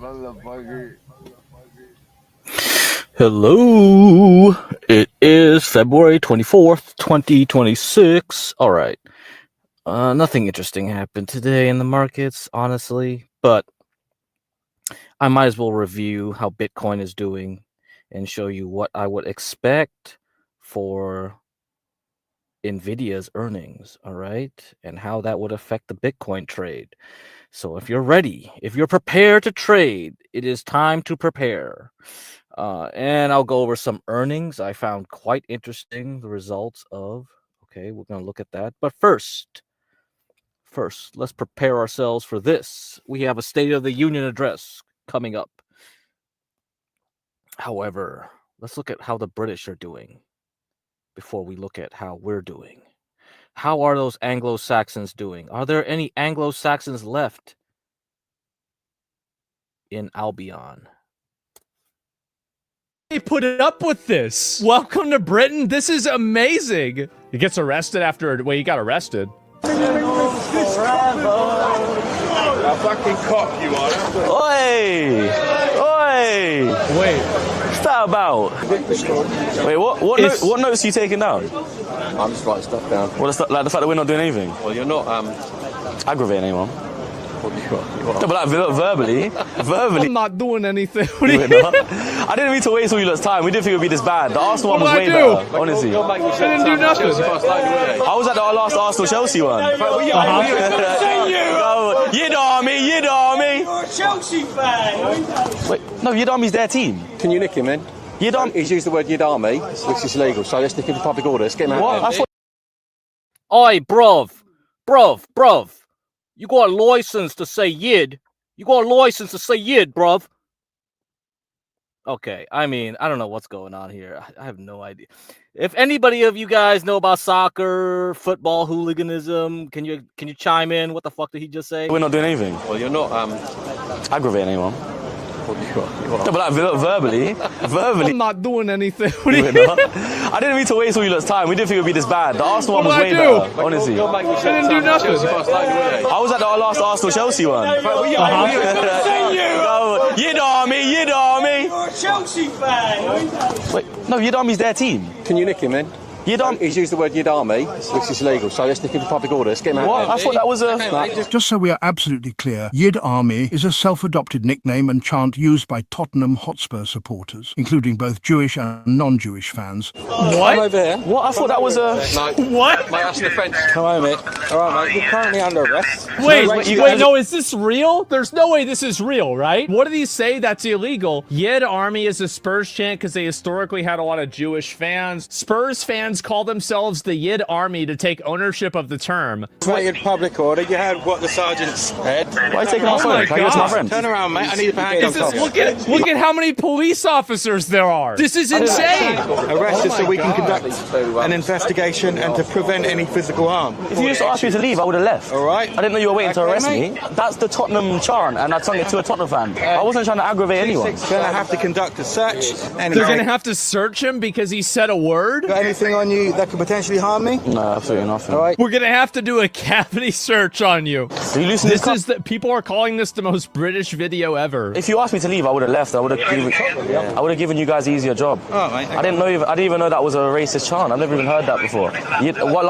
motherfucker. Hello, it is February 24th, 2026. All right. Nothing interesting happened today in the markets, honestly, but I might as well review how Bitcoin is doing and show you what I would expect for Nvidia's earnings, all right? And how that would affect the Bitcoin trade. So if you're ready, if you're prepared to trade, it is time to prepare. And I'll go over some earnings I found quite interesting, the results of. Okay, we're going to look at that. But first, let's prepare ourselves for this. We have a State of the Union address coming up. However, let's look at how the British are doing before we look at how we're doing. How are those Anglo-Saxons doing? Are there any Anglo-Saxons left in Albion? They put it up with this. Welcome to Britain. This is amazing. He gets arrested after. Wait, he got arrested. A fucking cock you are. Oi! Oi! Wait. What's that about? Wait, what notes are you taking down? I'm just writing stuff down. What, like the fact that we're not doing anything? Well, you're not, Aggravating anyone? what you are. No, but like verbally. I'm not doing anything. What do We're you not. I didn't mean to waste all your lot's time. We didn't think it would be this bad. The Arsenal one was What way did I do? better, honestly. You're making me I didn't do nothing. I was at our last Arsenal-Chelsea one. Yid Army! You're a Chelsea fan. Wait, no, Yid Army's their team. Can you nick him, man? Yid Army... He's used the word Yid Army, which is legal, so let's nick him for public order. Let's get him out What? of I there. thought... Oi, bruv. You got a license to say yid. Bruv. Okay, I mean, I don't know what's going on here. I have no idea. If anybody of you guys know about soccer, football, hooliganism, can you chime in? What the fuck did he just say? We're not doing anything. Well, you're not, Aggravating anyone? what you are. No, but like verbally. I'm not doing anything. What do you We're not. I didn't mean to waste all your lot's time. We didn't think it would be this bad. The Arsenal one was What way did I do? better, honestly. You're making me I didn't do nothing. Chelsea fans like you, were I was at our last Arsenal-Chelsea one. Yid Army! You're a Chelsea fan. Wait, no, Yid Army's their team. Can you nick him, man? Yid Army... He's used the word Yid Army, which is legal, so let's nick him for public order. Let's get him out What? of I there. thought that was a... Just so we are absolutely clear, Yid Army is a self-adopted nickname and chant used by Tottenham Hotspur supporters, including both Jewish and non-Jewish fans. Come What? over here. What? I thought that was a... No. What? Mate, that's an offence. Come on, mate. All right, mate. You're currently under arrest. Wait, you- no, is this real? There's no way this is real, right? What did he say that's illegal? Yid Army is a Spurs chant because they historically had a lot of Jewish fans. Spurs fans call themselves the Yid Army to take ownership of the term. Violated public order. You heard what the sergeant said. Why are you taking my Oh phone? my Can I give it to my God. friend? Turn around, mate. I need a handcuff. Look at how many police officers there are. This is insane. Arrested so we can conduct an investigation and to prevent any physical harm. If you just asked me to leave, I would have left. All right. I didn't know you were waiting to Okay, arrest mate. me. That's the Tottenham chant, and I sung it to a Tottenham fan. I wasn't trying to aggravate anyone. Gonna have to conduct a search. Anyway. They're gonna have to search him because he said a word? Got anything on you that could potentially harm me? No, absolutely nothing. All right. We're gonna have to do a cavity search on you. Are you loosening This cup? is the people are calling this the most British video ever. If you asked me to leave, I would have left. I would have given you guys an easier job. Oh, mate. I didn't even know that was a racist chant. I've never even heard that before.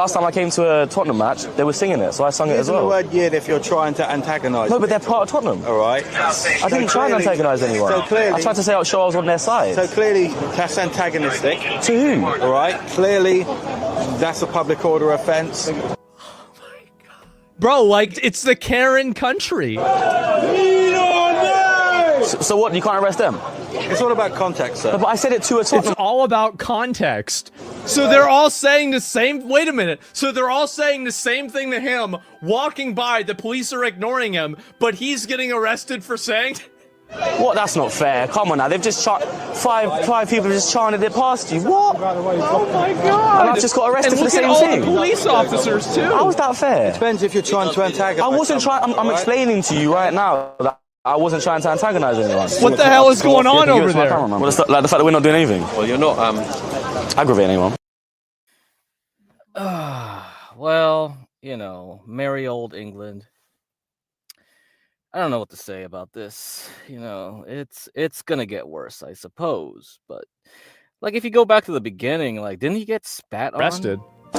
Last time I came to a Tottenham match, they were singing it, so I sung it as Using the well. word yid if you're trying to antagonise. No, but they're part of Tottenham. All right. I didn't try and antagonise anyone. So clearly, I tried to show I was on their side. So clearly, that's antagonistic. To who? All right. Clearly, that's a public order offence. Bro, like, it's the Karen country. So what? You can't arrest them? It's all about context, sir. But I said it to a It's Tottenham. all about context. So they're all saying the same, wait a minute. So they're all saying the same thing to him, walking by, the police are ignoring him, but he's getting arrested for saying... What? That's not fair. Come on now. They've just five people have just chanted it past you. What? Oh my God. And I've just got arrested And for the look at same all thing. the police officers too. How is that fair? Depends if you're trying to antagonise. I wasn't trying. I'm all right? explaining to you right now that I wasn't trying to antagonise anyone. What the hell is going on over there? Well, like the fact that we're not doing anything. Well, you're not, Aggravating anyone. Well, merry old England. I don't know what to say about this. You know, it's gonna get worse, I suppose. But like, if you go back to the beginning, like, didn't he get spat on? Arrested. A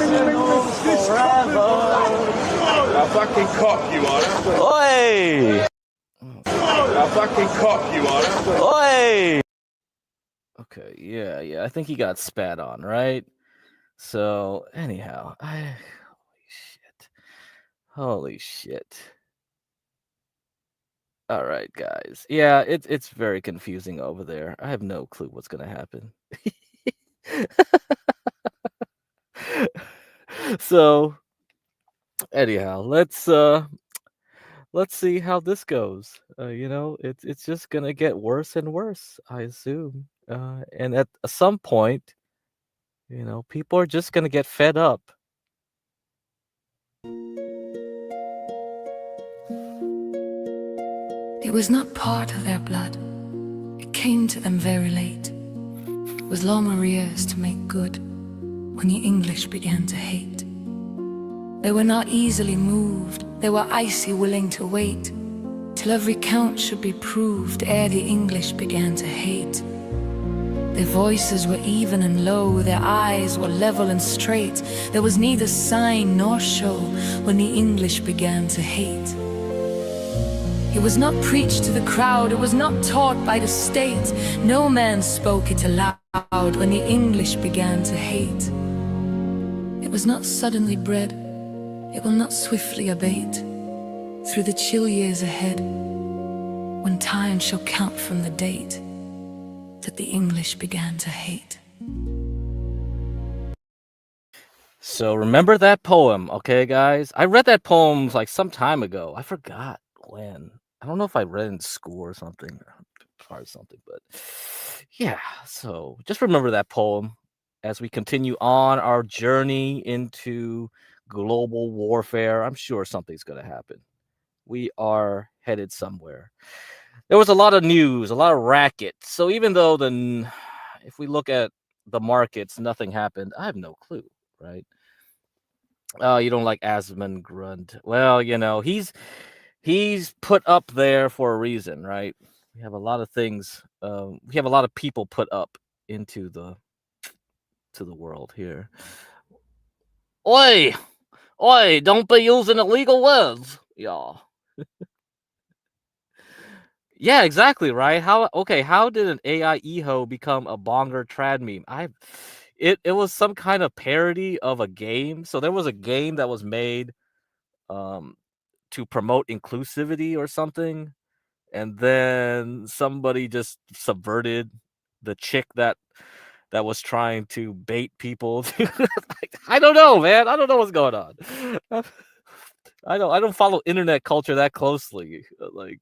fucking cock you are. Oi! A fucking cock you are. Oi! Okay, yeah. I think he got spat on, right? So anyhow, holy shit. All right, guys. Yeah, it's very confusing over there. I have no clue what's gonna happen. So anyhow, let's see how this goes. You know, it's just gonna get worse and worse, I assume. And at some point, you know, people are just gonna get fed up. It was not part of their blood. It came to them very late. It was long arrears to make good when the English began to hate. They were not easily moved. They were icy willing to wait till every count should be proved ere the English began to hate. Their voices were even and low, their eyes were level and straight. There was neither sign nor show when the English began to hate. It was not preached to the crowd, it was not taught by the state. No man spoke it aloud when the English began to hate. It was not suddenly bred, it will not swiftly abate. Through the chill years ahead, when time shall count from the date that the English began to hate. So remember that poem, okay, guys? I read that poem like some time ago. I forgot when. I don't know if I read it in school or something, or something, but yeah. So just remember that poem as we continue on our journey into global warfare. I'm sure something's going to happen. We are headed somewhere. There was a lot of news, a lot of racket. So even though if we look at the markets, nothing happened. I have no clue, right? Oh, you don't like Asmund Grund. Well, you know, he's put up there for a reason, right? We have a lot of things. We have a lot of people put up into the world here. Oi, don't be using illegal words, y'all. Yeah, exactly, right? How did an AI eho become a bonger trad meme? It was some kind of parody of a game. So there was a game that was made to promote inclusivity or something, and then somebody just subverted the chick that was trying to bait people. I don't know, man. I don't know what's going on. I don't follow internet culture that closely. Like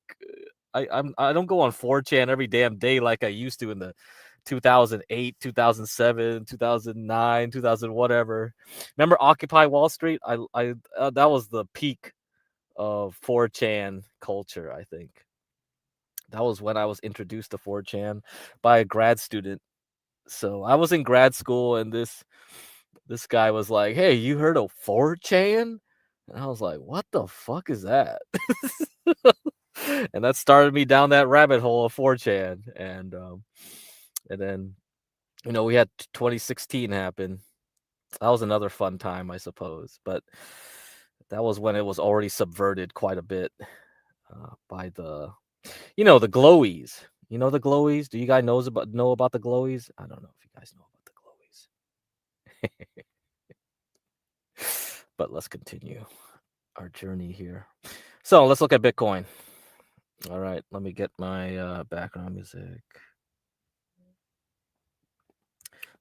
I don't go on 4chan every damn day like I used to in the 2008, 2007, 2009, 2000 whatever. Remember Occupy Wall Street? I that was the peak of 4chan culture, I think. That was when I was introduced to 4chan by a grad student. So I was in grad school and this guy was like, "Hey, you heard of 4chan?" And I was like, "What the fuck is that?" And that started me down that rabbit hole of 4chan. And then, you know, we had 2016 happen. That was another fun time, I suppose. But that was when it was already subverted quite a bit by the, you know, the glowies. You know the glowies? Do you guys know about the glowies? I don't know if you guys know about the glowies. But let's continue our journey here. So let's look at Bitcoin. All right, let me get my background music.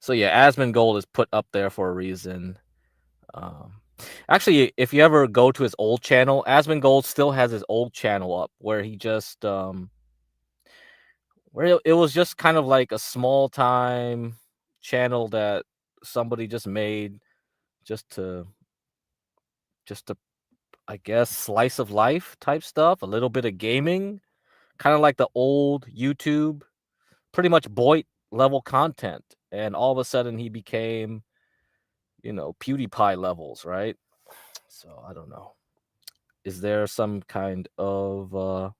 So yeah, Asmongold is put up there for a reason. Actually, if you ever go to his old channel, Asmongold still has his old channel up where he just where it was just kind of like a small time channel that somebody just made just to I guess slice of life type stuff, a little bit of gaming, kind of like the old YouTube, pretty much Boyd level content. And all of a sudden he became, you know, PewDiePie levels, right? So I don't know. Is there some kind of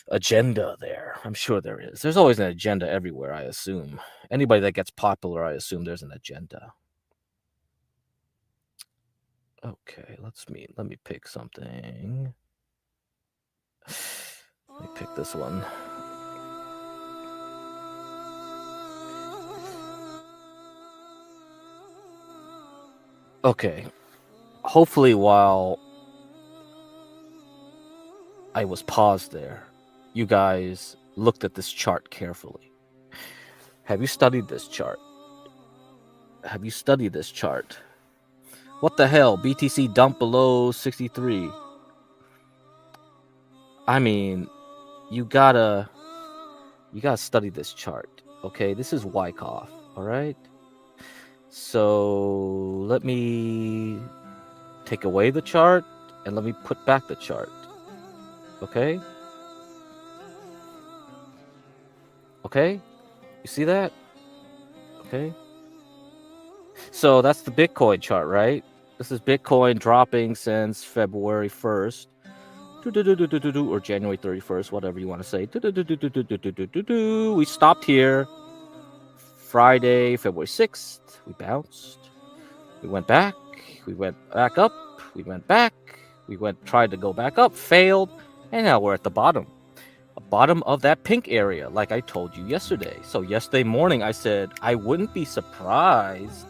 agenda there. I'm sure there is. There's always an agenda everywhere, I assume. Anybody that gets popular, I assume there's an agenda. Okay, let me pick something. Let me pick this one. Okay. Hopefully while I was paused there, you guys looked at this chart carefully. Have you studied this chart? Have you studied this chart? What the hell? BTC dumped below 63. I mean, you gotta study this chart. Okay, this is Wyckoff, all right? So let me take away the chart and let me put back the chart. Okay? Okay? You see that? Okay? So that's the Bitcoin chart, right? This is Bitcoin dropping since February 1st. Or January 31st, whatever you want to say. We stopped here Friday, February 6th. We bounced. We went back. We went back up. We went back. We tried to go back up, failed, and now we're at the bottom. The bottom of that pink area, like I told you yesterday. So yesterday morning, I said I wouldn't be surprised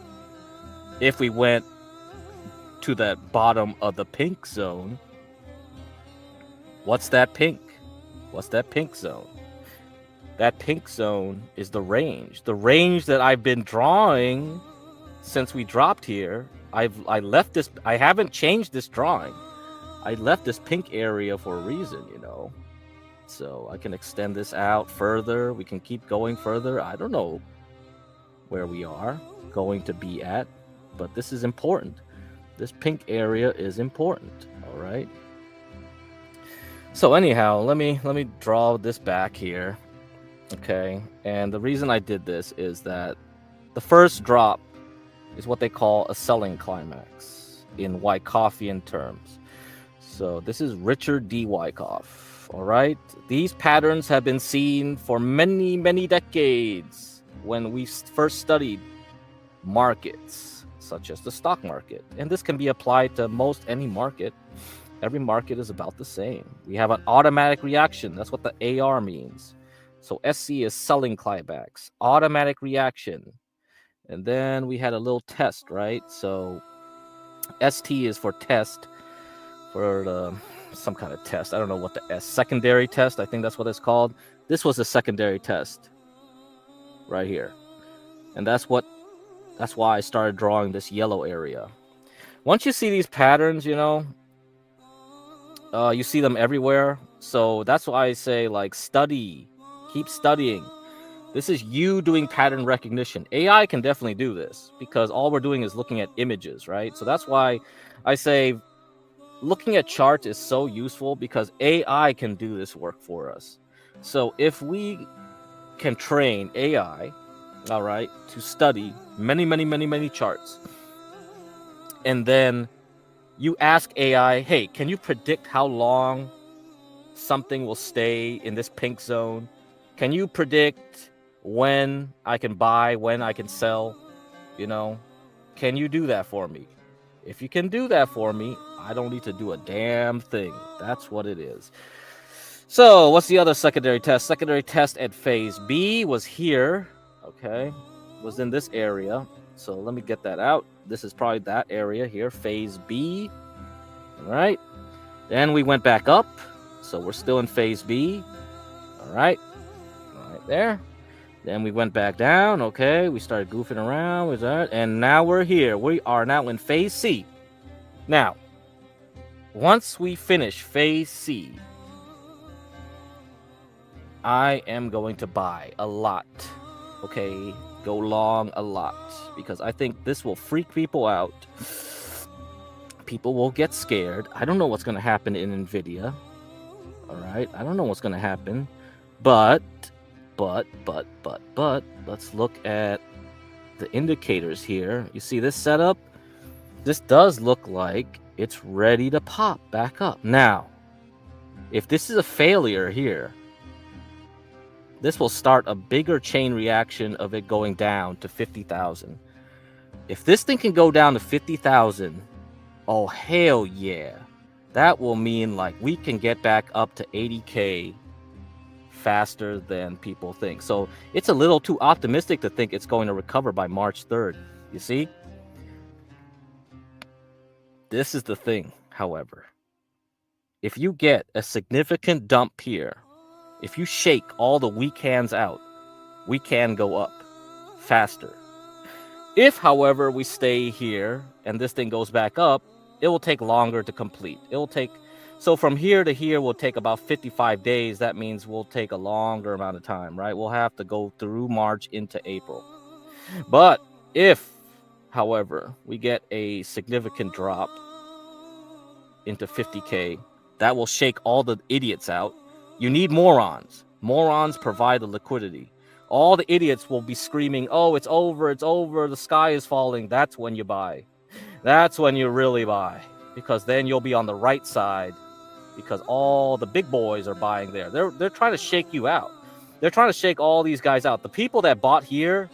if we went to that bottom of the pink zone. What's that pink? What's that pink zone? That pink zone is the range. The range that I've been drawing since we dropped here. I left this. I haven't changed this drawing. I left this pink area for a reason, you know. So I can extend this out further. We can keep going further. I don't know where we are going to be at, but this is important. This pink area is important. All right. So anyhow, let me draw this back here. Okay. And the reason I did this is that the first drop is what they call a selling climax in Wyckofian terms. So this is Richard D. Wyckoff. All right. These patterns have been seen for many, many decades when we first studied markets, such as the stock market. And this can be applied to most any market. Every market is about the same. We have an automatic reaction. That's what the AR means. So SC is selling climax, automatic reaction. And then we had a little test, right? So ST is for test, for some kind of test. I don't know what the S, secondary test. I think that's what it's called. This was a secondary test right here. And that's why I started drawing this yellow area. Once you see these patterns, you know, you see them everywhere. So that's why I say, like, study, keep studying. This is you doing pattern recognition. AI can definitely do this because all we're doing is looking at images, right? So that's why I say looking at charts is so useful because AI can do this work for us. So if we can train AI, all right, to study many charts, and then you ask AI, hey, can you predict how long something will stay in this pink zone? Can you predict when I can buy, when I can sell? You know, can you do that for me? If you can do that for me, I don't need to do a damn thing. That's what it is. So what's the other secondary test? Secondary test at phase B was here. Okay, was in this area. So let me get that out. This is probably that area here, phase B. All right. Then we went back up. So we're still in phase B. All right. Right there. Then we went back down. Okay. We started goofing around with that. And now we're here. We are now in phase C. Now, once we finish phase C, I am going to buy a lot. Okay. Go long a lot because I think this will freak people out. People will get scared. I don't know what's going to happen in NVIDIA. All right. I don't know what's going to happen. But, let's look at the indicators here. You see this setup? This does look like it's ready to pop back up. Now, if this is a failure here, this will start a bigger chain reaction of it going down to 50,000. If this thing can go down to 50,000, oh hell yeah. That will mean like we can get back up to 80K faster than people think. So it's a little too optimistic to think it's going to recover by March 3rd. You see? This is the thing, however. If you get a significant dump here, if you shake all the weak hands out, we can go up faster. If, however, we stay here and this thing goes back up, it will take longer to complete. It will take, so from here to here will take about 55 days. That means we'll take a longer amount of time, right? We'll have to go through March into April. But if, however, we get a significant drop into 50K, that will shake all the idiots out. You need morons. Morons provide the liquidity. All the idiots will be screaming, oh, it's over, the sky is falling. That's when you buy. That's when you really buy. Because then you'll be on the right side. Because all the big boys are buying there. They're trying to shake you out. They're trying to shake all these guys out. The people that bought here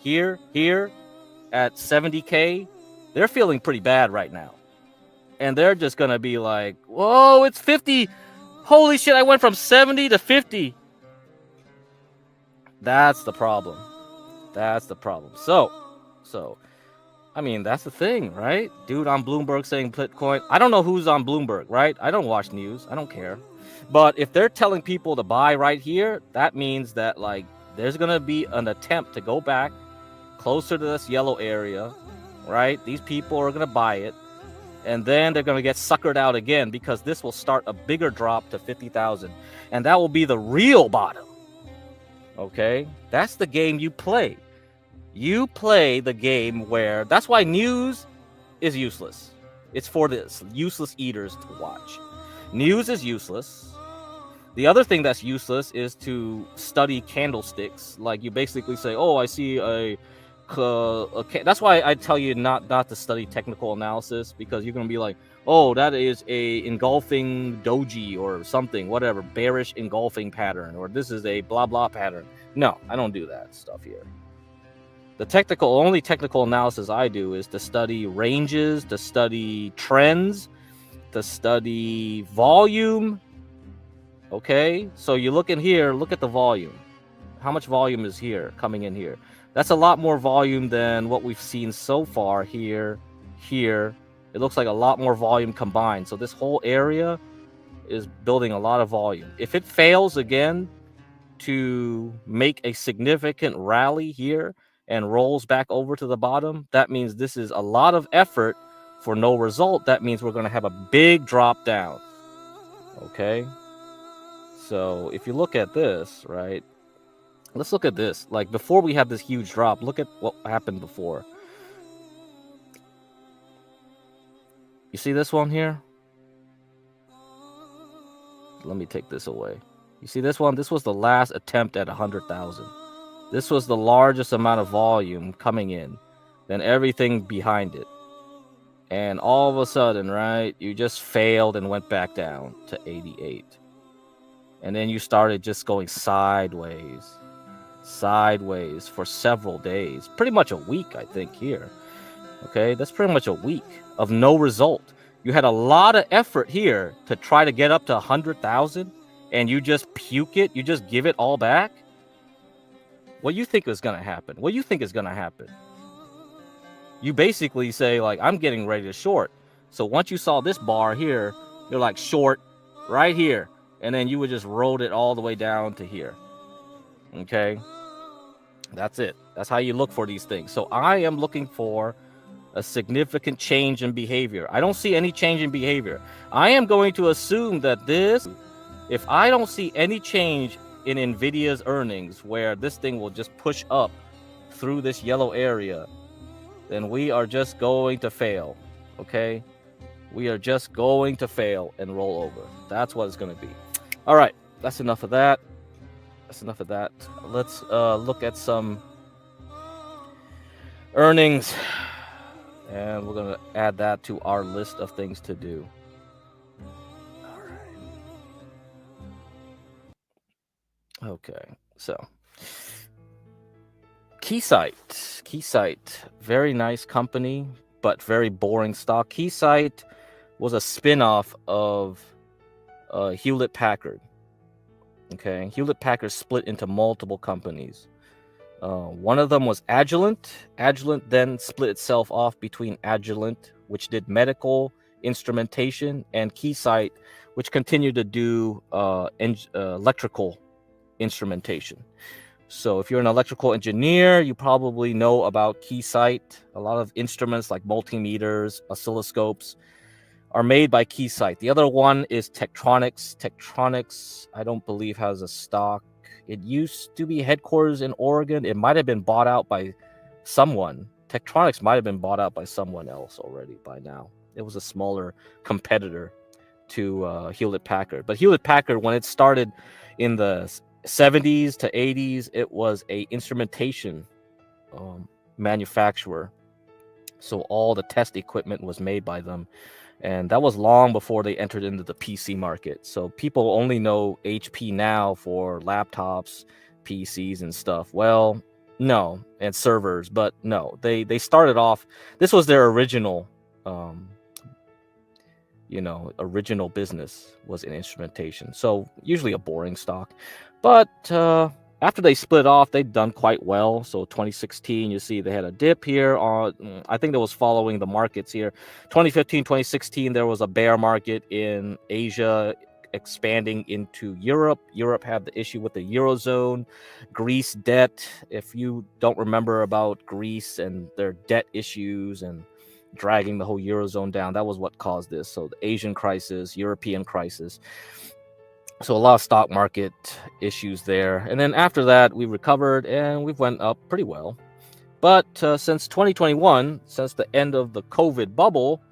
at 70K, they're feeling pretty bad right now. And they're just going to be like, whoa, it's 50. Holy shit, I went from 70 to 50. That's the problem. That's the problem. So, I mean, that's the thing, right? Dude on Bloomberg saying Bitcoin. I don't know who's on Bloomberg, right? I don't watch news. I don't care. But if they're telling people to buy right here, that means that, like, there's going to be an attempt to go back closer to this yellow area, right? These people are going to buy it. And then they're going to get suckered out again because this will start a bigger drop to 50,000. And that will be the real bottom. Okay? That's the game you play. You play the game where... That's why news is useless. It's for this useless eaters to watch. News is useless. The other thing that's useless is to study candlesticks. Like you basically say, oh, I see a... Okay, that's why I tell you not to study technical analysis, because you're gonna be like, oh, that is a engulfing doji or something, whatever, bearish engulfing pattern, or this is a blah blah pattern. No, I don't do that stuff here. The only technical analysis I do is to study ranges, to study trends, to study volume. Okay, so you look in here, look at the volume. How much volume is here coming in here? That's a lot more volume than what we've seen so far here. It looks like a lot more volume combined. So this whole area is building a lot of volume. If it fails again to make a significant rally here and rolls back over to the bottom, that means this is a lot of effort for no result. That means we're going to have a big drop down. Okay? So if you look at this, right? Let's look at this. Like, before we had this huge drop, look at what happened before. You see this one here? Let me take this away. You see this one? This was the last attempt at 100,000. This was the largest amount of volume coming in than everything behind it. And all of a sudden, right, you just failed and went back down to 88. And then you started just going sideways for several days, pretty much a week, I think, here. Okay, that's pretty much a week of no result. You had a lot of effort here to try to get up to 100,000, and you just puke it, you just give it all back. What do you think is going to happen? What do you think is going to happen? You basically say, like, I'm getting ready to short. So once you saw this bar here, you're like, short right here, and then you would just roll it all the way down to here. Okay, that's it. That's how you look for these things. So I am looking for a significant change in behavior. I don't see any change in behavior. I am going to assume that this, if I don't see any change in Nvidia's earnings where this thing will just push up through this yellow area, then we are just going to fail. Okay, we are just going to fail and roll over. That's what it's going to be. All right, that's enough of that. That's enough of that. Let's look at some earnings, and we're going to add that to our list of things to do. All right. Okay, so Keysight, very nice company, but very boring stock. Keysight was a spin-off of Hewlett Packard. Okay, Hewlett Packard split into multiple companies. One of them was Agilent. Agilent then split itself off between Agilent, which did medical instrumentation, and Keysight, which continued to do electrical instrumentation. So if you're an electrical engineer, you probably know about Keysight. A lot of instruments like multimeters, oscilloscopes are made by Keysight. The other one is Tektronix. Tektronix, I don't believe, has a stock. It used to be headquarters in Oregon. It might have been bought out by someone. Tektronix might have been bought out by someone else already by now. It was a smaller competitor to Hewlett Packard. But Hewlett Packard, when it started in the 70s to 80s, it was a instrumentation manufacturer. So all the test equipment was made by them. And that was long before they entered into the PC market. So people only know HP now for laptops, PCs and stuff. Well, no, and servers, but no, they started off, this was their original original business was in instrumentation. So usually a boring stock. But after they split off, they've done quite well. So 2016, you see they had a dip here. I think that was following the markets here. 2015, 2016, there was a bear market in Asia expanding into Europe. Europe had the issue with the Eurozone, Greece debt. If you don't remember about Greece and their debt issues and dragging the whole Eurozone down, that was what caused this. So the Asian crisis, European crisis. So a lot of stock market issues there. And then after that, we recovered and we've went up pretty well. But since 2021, since the end of the COVID bubble,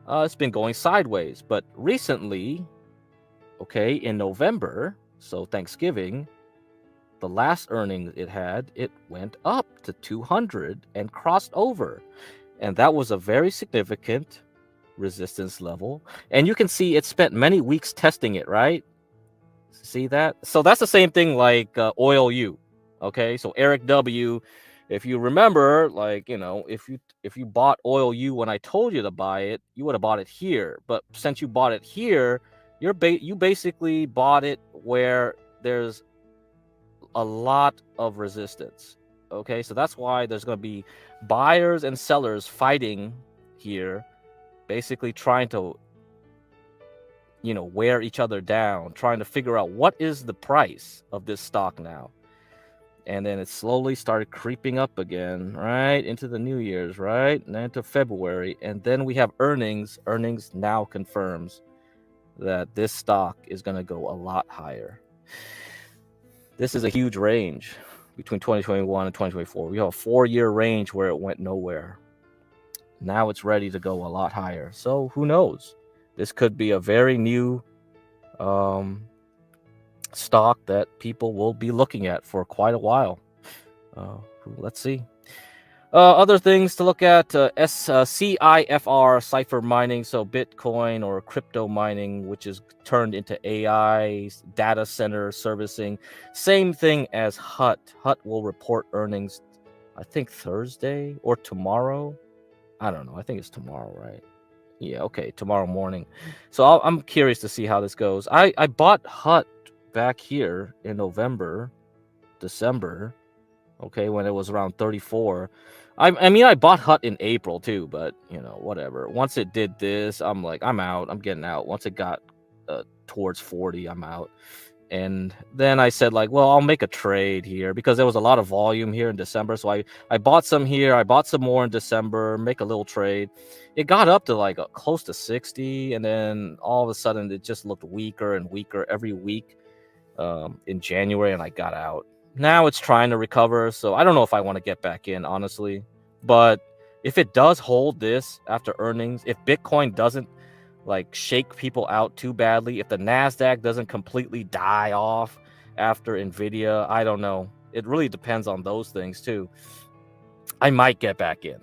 it's been going sideways. But recently, okay, in November, so Thanksgiving, the last earnings it went up to 200 and crossed over. And that was a very significant resistance level. And you can see it spent many weeks testing it, right? See that? So that's the same thing like UwU. Okay, so Eric W, if you remember, like, you know, if you bought UwU when I told you to buy it, you would have bought it here. But since you bought it here, you basically bought it where there's a lot of resistance. Okay, so that's why there's going to be buyers and sellers fighting here, basically trying to, you know, wear each other down, trying to figure out what is the price of this stock now. And then it slowly started creeping up again, right into the New Year's, right, and then into February. And then we have earnings. Earnings now confirms that this stock is going to go a lot higher. This is a huge range between 2021 and 2024. We have a 4-year range where it went nowhere. Now it's ready to go a lot higher. So who knows? This could be a very new stock that people will be looking at for quite a while. Let's see. Other things to look at, CIFR, cipher mining, so Bitcoin or crypto mining, which is turned into AI, data center servicing. Same thing as HUT. HUT will report earnings, I think Thursday or tomorrow. I don't know. I think it's tomorrow, right? Yeah, okay, tomorrow morning. So I'm curious to see how this goes. I bought HUT back here in November, December, okay, when it was around 34. I mean, I bought HUT in April too, but, you know, whatever. Once it did this, I'm like, I'm out. I'm getting out. Once it got towards 40, I'm out. And then I said, like, well, I'll make a trade here because there was a lot of volume here in December. So I bought some here. I bought some more in December, make a little trade. It got up to like close to 60. And then all of a sudden, it just looked weaker and weaker every week in January. And I got out. Now it's trying to recover. So I don't know if I want to get back in, honestly. But if it does hold this after earnings, if Bitcoin doesn't like shake people out too badly, if the NASDAQ doesn't completely die off after NVIDIA, I don't know. It really depends on those things too. I might get back in.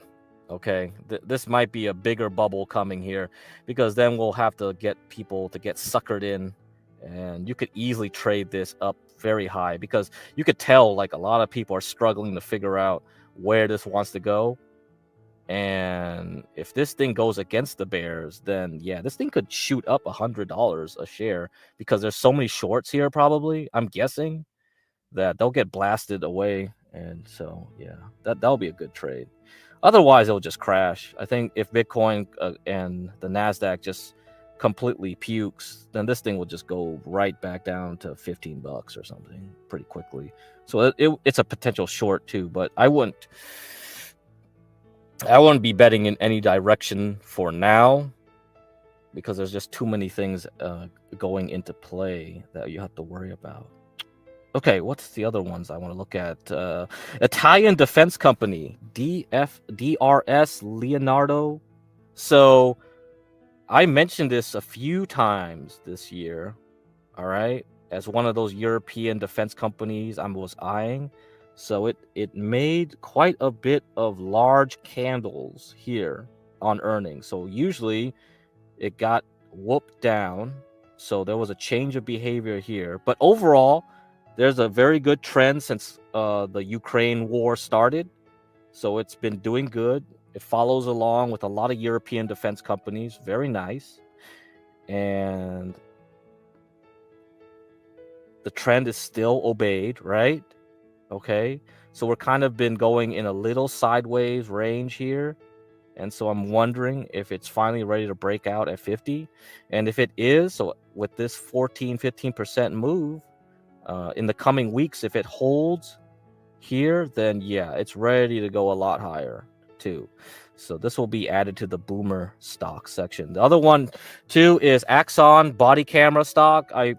Okay, this might be a bigger bubble coming here because then we'll have to get people to get suckered in, and you could easily trade this up very high because you could tell like a lot of people are struggling to figure out where this wants to go. And if this thing goes against the bears, then yeah, this thing could shoot up $100 a share because there's so many shorts here. Probably, I'm guessing that they'll get blasted away, and so yeah, that'll be a good trade. Otherwise, it'll just crash. I think if Bitcoin and the Nasdaq just completely pukes, then this thing will just go right back down to $15 or something pretty quickly. So it's a potential short too, but I wouldn't be betting in any direction for now because there's just too many things going into play that you have to worry about. Okay, what's the other ones I want to look at? Italian defense company, DRS Leonardo. So I mentioned this a few times this year, all right, as one of those European defense companies I was eyeing. So it made quite a bit of large candles here on earnings. So usually it got whooped down. So there was a change of behavior here. But overall, there's a very good trend since the Ukraine war started. So it's been doing good. It follows along with a lot of European defense companies. Very nice. And the trend is still obeyed, right? Okay. So we're kind of been going in a little sideways range here. And so I'm wondering if it's finally ready to break out at 50. And if it is, so with this 15% move, in the coming weeks, if it holds here, then yeah, it's ready to go a lot higher too. So this will be added to the boomer stock section. The other one too is Axon body camera stock. I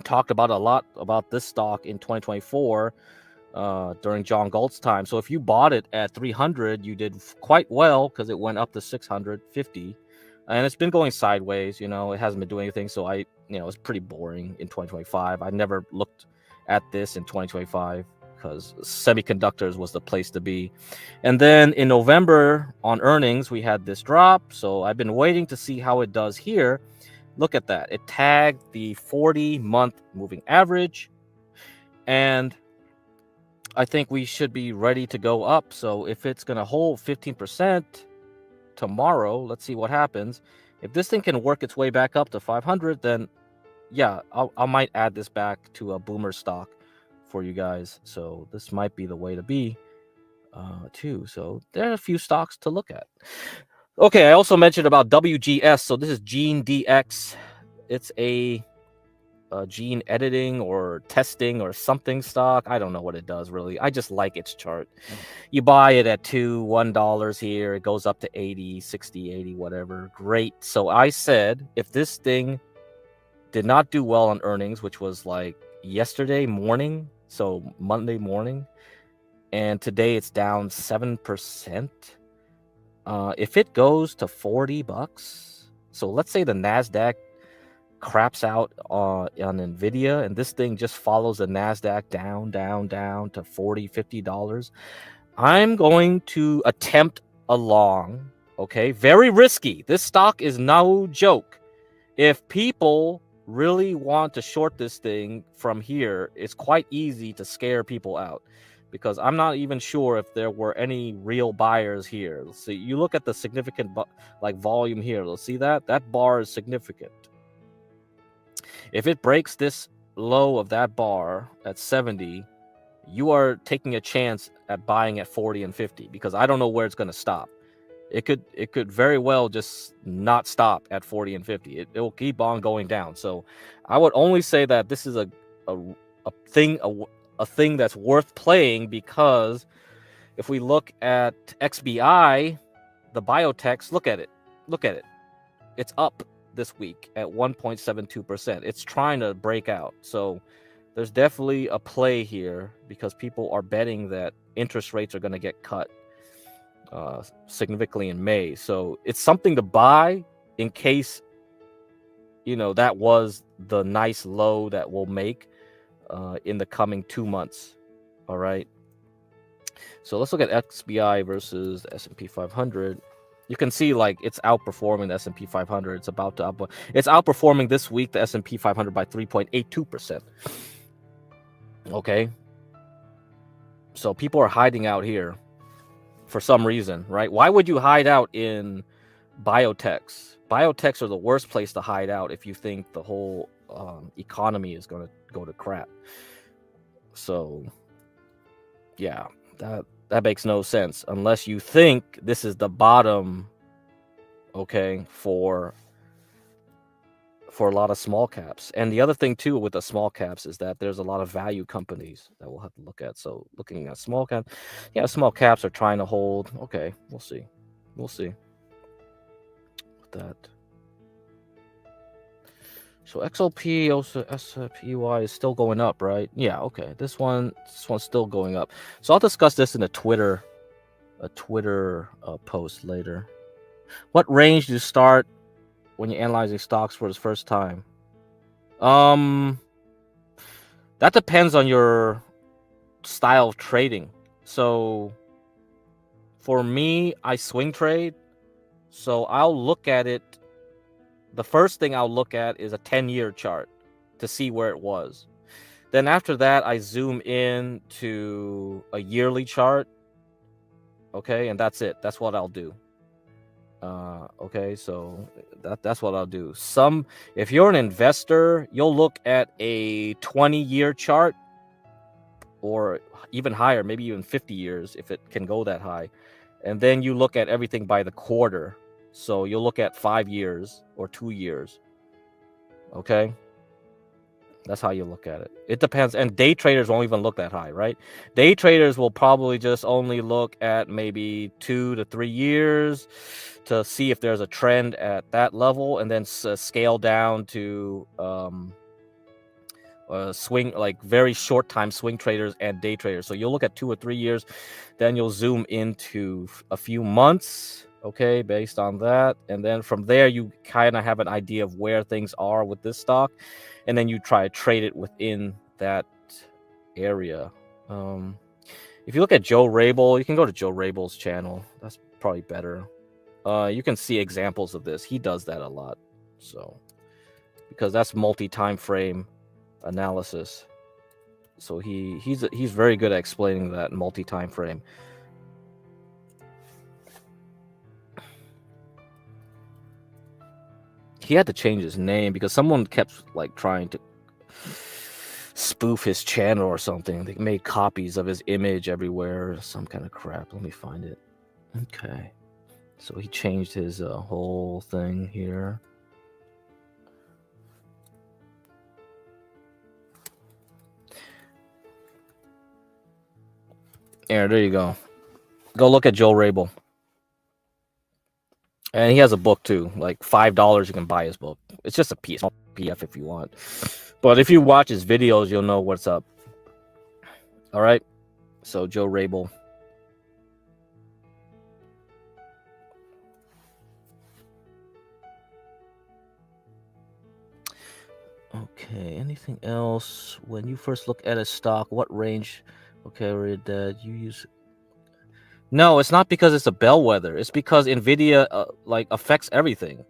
talked about a lot about this stock in 2024 during John Galt's time. So if you bought it at 300, you did quite well because it went up to 650. And it's been going sideways, it hasn't been doing anything. So it's pretty boring in 2025. I never looked at this in 2025 because semiconductors was the place to be. And then in November on earnings, we had this drop. So I've been waiting to see how it does here. Look at that. It tagged the 40-month moving average. And I think we should be ready to go up. So if it's going to hold 15%, tomorrow, let's see what happens. If this thing can work its way back up to 500, then yeah, I might add this back to a boomer stock for you guys. So this might be the way to be too. So there are a few stocks to look at. Okay, I also mentioned about WGS. So this is Gene DX. It's a gene editing or testing or something stock. I don't know what it does really. I just like its chart. You buy it at $1 here. It goes up to 80, 60, 80, whatever. Great. So I said if this thing did not do well on earnings, which was like yesterday morning, so Monday morning, and today it's down 7%. If it goes to $40, so let's say the Nasdaq craps out on Nvidia and this thing just follows the Nasdaq down to $40, $50, I'm going to attempt a long. Okay, very risky. This stock is no joke. If people really want to short this thing from here, it's quite easy to scare people out because I'm not even sure if there were any real buyers here. Let's see, you look at the significant volume here. Let's see that bar is significant. If it breaks this low of that bar at 70, you are taking a chance at buying at 40 and 50 because I don't know where it's going to stop. It could very well just not stop at 40 and 50. It will keep on going down. So I would only say that this is a thing that's worth playing because if we look at XBI, the biotechs, look at it. It's up this week at 1.72%. It's trying to break out. So there's definitely a play here because people are betting that interest rates are going to get cut significantly in May. So it's something to buy in case, that was the nice low that we'll make in the coming 2 months. All right. So let's look at XBI versus the S&P 500. You can see it's outperforming the S&P 500. It's about to it's outperforming this week the S&P 500 by 3.82%. Okay. So people are hiding out here. for some reason, right? Why would you hide out in biotechs? Biotechs are the worst place to hide out if you think the whole economy is going to go to crap. So, yeah, that makes no sense unless you think this is the bottom, okay, for a lot of small caps. And the other thing too with the small caps is that there's a lot of value companies that we'll have to look at. So looking at small cap, yeah, small caps are trying to hold. Okay, we'll see with that. So XLP, also SPY is still going up, right? Yeah, okay. This one's still going up. So I'll discuss this in a Twitter post later. What range do you start when you're analyzing stocks for the first time? That depends on your style of trading. So for me, I swing trade. So I'll look at it. The first thing I'll look at is a 10-year chart to see where it was. Then after that, I zoom in to a yearly chart. Okay, and that's it. That's what I'll do. Okay, so that's what I'll do. If you're an investor, you'll look at a 20-year chart or even higher, maybe even 50 years if it can go that high. And then you look at everything by the quarter. So you'll look at 5 years or 2 years. Okay? That's how you look at it. It depends. And day traders won't even look that high, right? Day traders will probably just only look at maybe 2 to 3 years to see if there's a trend at that level, and then scale down to swing, like very short time swing traders and day traders. So you'll look at 2 or 3 years, then you'll zoom into a few months, okay, based on that. And then from there, you kind of have an idea of where things are with this stock. And then you try to trade it within that area. If you look at Joe Rabel, you can go to Joe Rabel's channel. That's probably better. You can see examples of this. He does that a lot. So, because that's multi-time frame analysis. So he's very good at explaining that multi-time frame. He had to change his name because someone kept like trying to spoof his channel or something. They made copies of his image everywhere, some kind of crap. Let me find it. Okay, so he changed his whole thing here. There you go. Go look at Joe Rabel. And he has a book too, like $5 you can buy his book. It's just a PDF if you want. But if you watch his videos, you'll know what's up. All right. So Joe Rabel. Okay, anything else? When you first look at a stock, what range? Okay, read that you use. No, it's not because it's a bellwether. It's because NVIDIA like affects everything.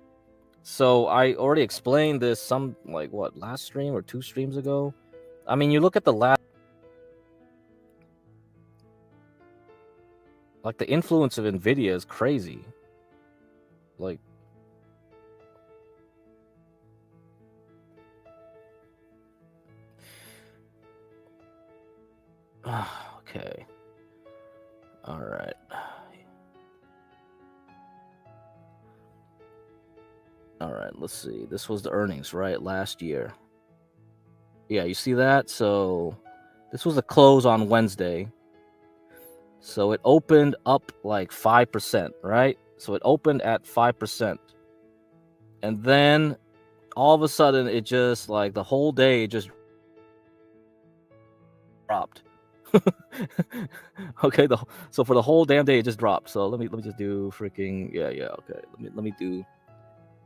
So I already explained this last stream or 2 streams ago. I mean, you look at the last, like the influence of NVIDIA is crazy. Like, okay. All right. All right, let's see. This was the earnings, right? Last year. Yeah, you see that? So this was a close on Wednesday. So it opened up like 5%, right? So it opened at 5%. And then all of a sudden it just like the whole day it just dropped. Okay, so for the whole damn day it just dropped. So let me just do freaking okay. Let me do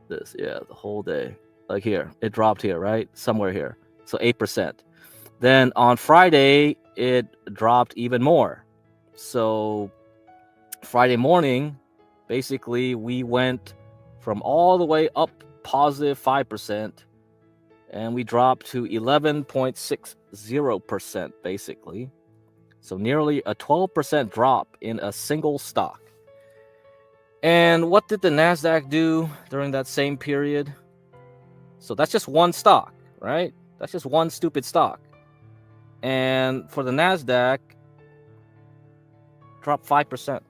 this. Yeah, the whole day. Like here, it dropped here, right? Somewhere here. So 8%. Then on Friday it dropped even more. So Friday morning, basically we went from all the way up positive 5%, and we dropped to 11.60% basically. So nearly a 12% drop in a single stock. And what did the NASDAQ do during that same period? So that's just one stock, right? That's just one stupid stock. And for the NASDAQ, dropped 5%.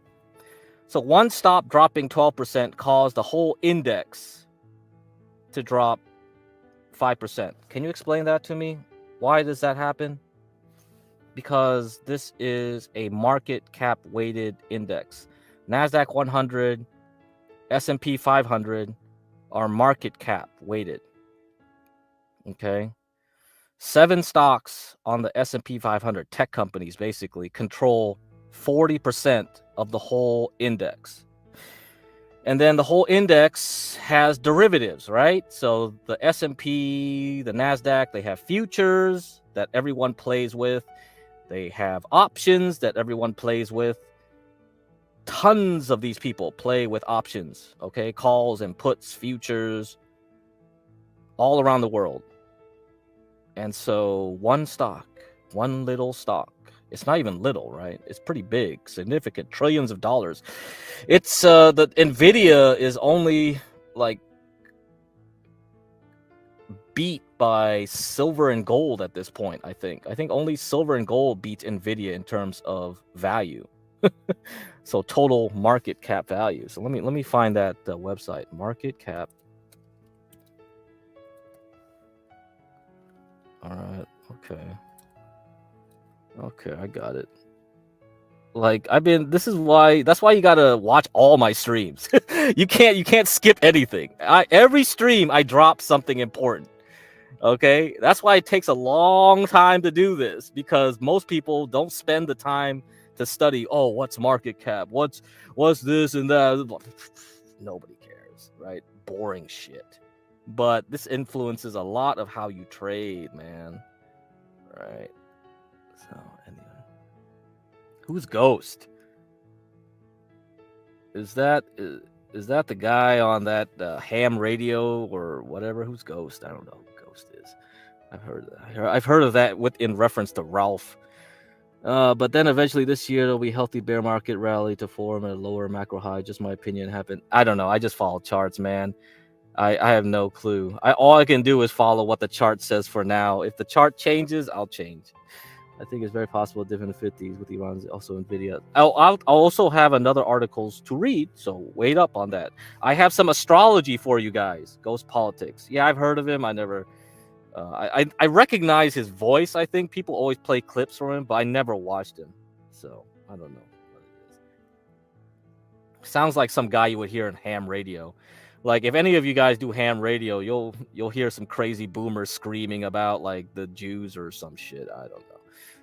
So one stock dropping 12% caused the whole index to drop 5%. Can you explain that to me? Why does that happen? Because this is a market cap weighted index. NASDAQ 100, S&P 500 are market cap weighted. Okay. 7 stocks on the S&P 500, tech companies basically, control 40% of the whole index. And then the whole index has derivatives, right? So the S&P, the NASDAQ, they have futures that everyone plays with. They have options that everyone plays with. Tons of these people play with options, okay? Calls and puts, futures, all around the world. And so one stock, one little stock, it's not even little, right? It's pretty big, significant, trillions of dollars. It's the Nvidia is only like beat by silver and gold at this point. I think only silver and gold beats Nvidia in terms of value. So total market cap value. So let me find that website, market cap. All right. Okay, I got it. Like that's why you gotta watch all my streams. you can't skip anything. Every stream I drop something important. Okay, that's why it takes a long time to do this, because most people don't spend the time to study. Oh, what's market cap? What's this and that? Nobody cares, right? Boring shit. But this influences a lot of how you trade, man. Right. So anyway, who's Ghost? Is that the guy on that ham radio or whatever? Who's Ghost? I don't know who Ghost is. I've heard of that in reference to Ralph. But then eventually this year there'll be a healthy bear market rally to form a lower macro high. Just my opinion happened. I don't know. I just follow charts, man. I have no clue. All I can do is follow what the chart says for now. If the chart changes, I'll change. I think it's very possible div in the 50s with Iran's also Nvidia. I'll also have another articles to read, so wait up on that. I have some astrology for you guys. Ghost Politics. Yeah, I've heard of him. I never. I recognize his voice. I think people always play clips from him, but I never watched him, so I don't know what it is. Sounds like some guy you would hear in ham radio. Like if any of you guys do ham radio, you'll hear some crazy boomers screaming about like the Jews or some shit. I don't know.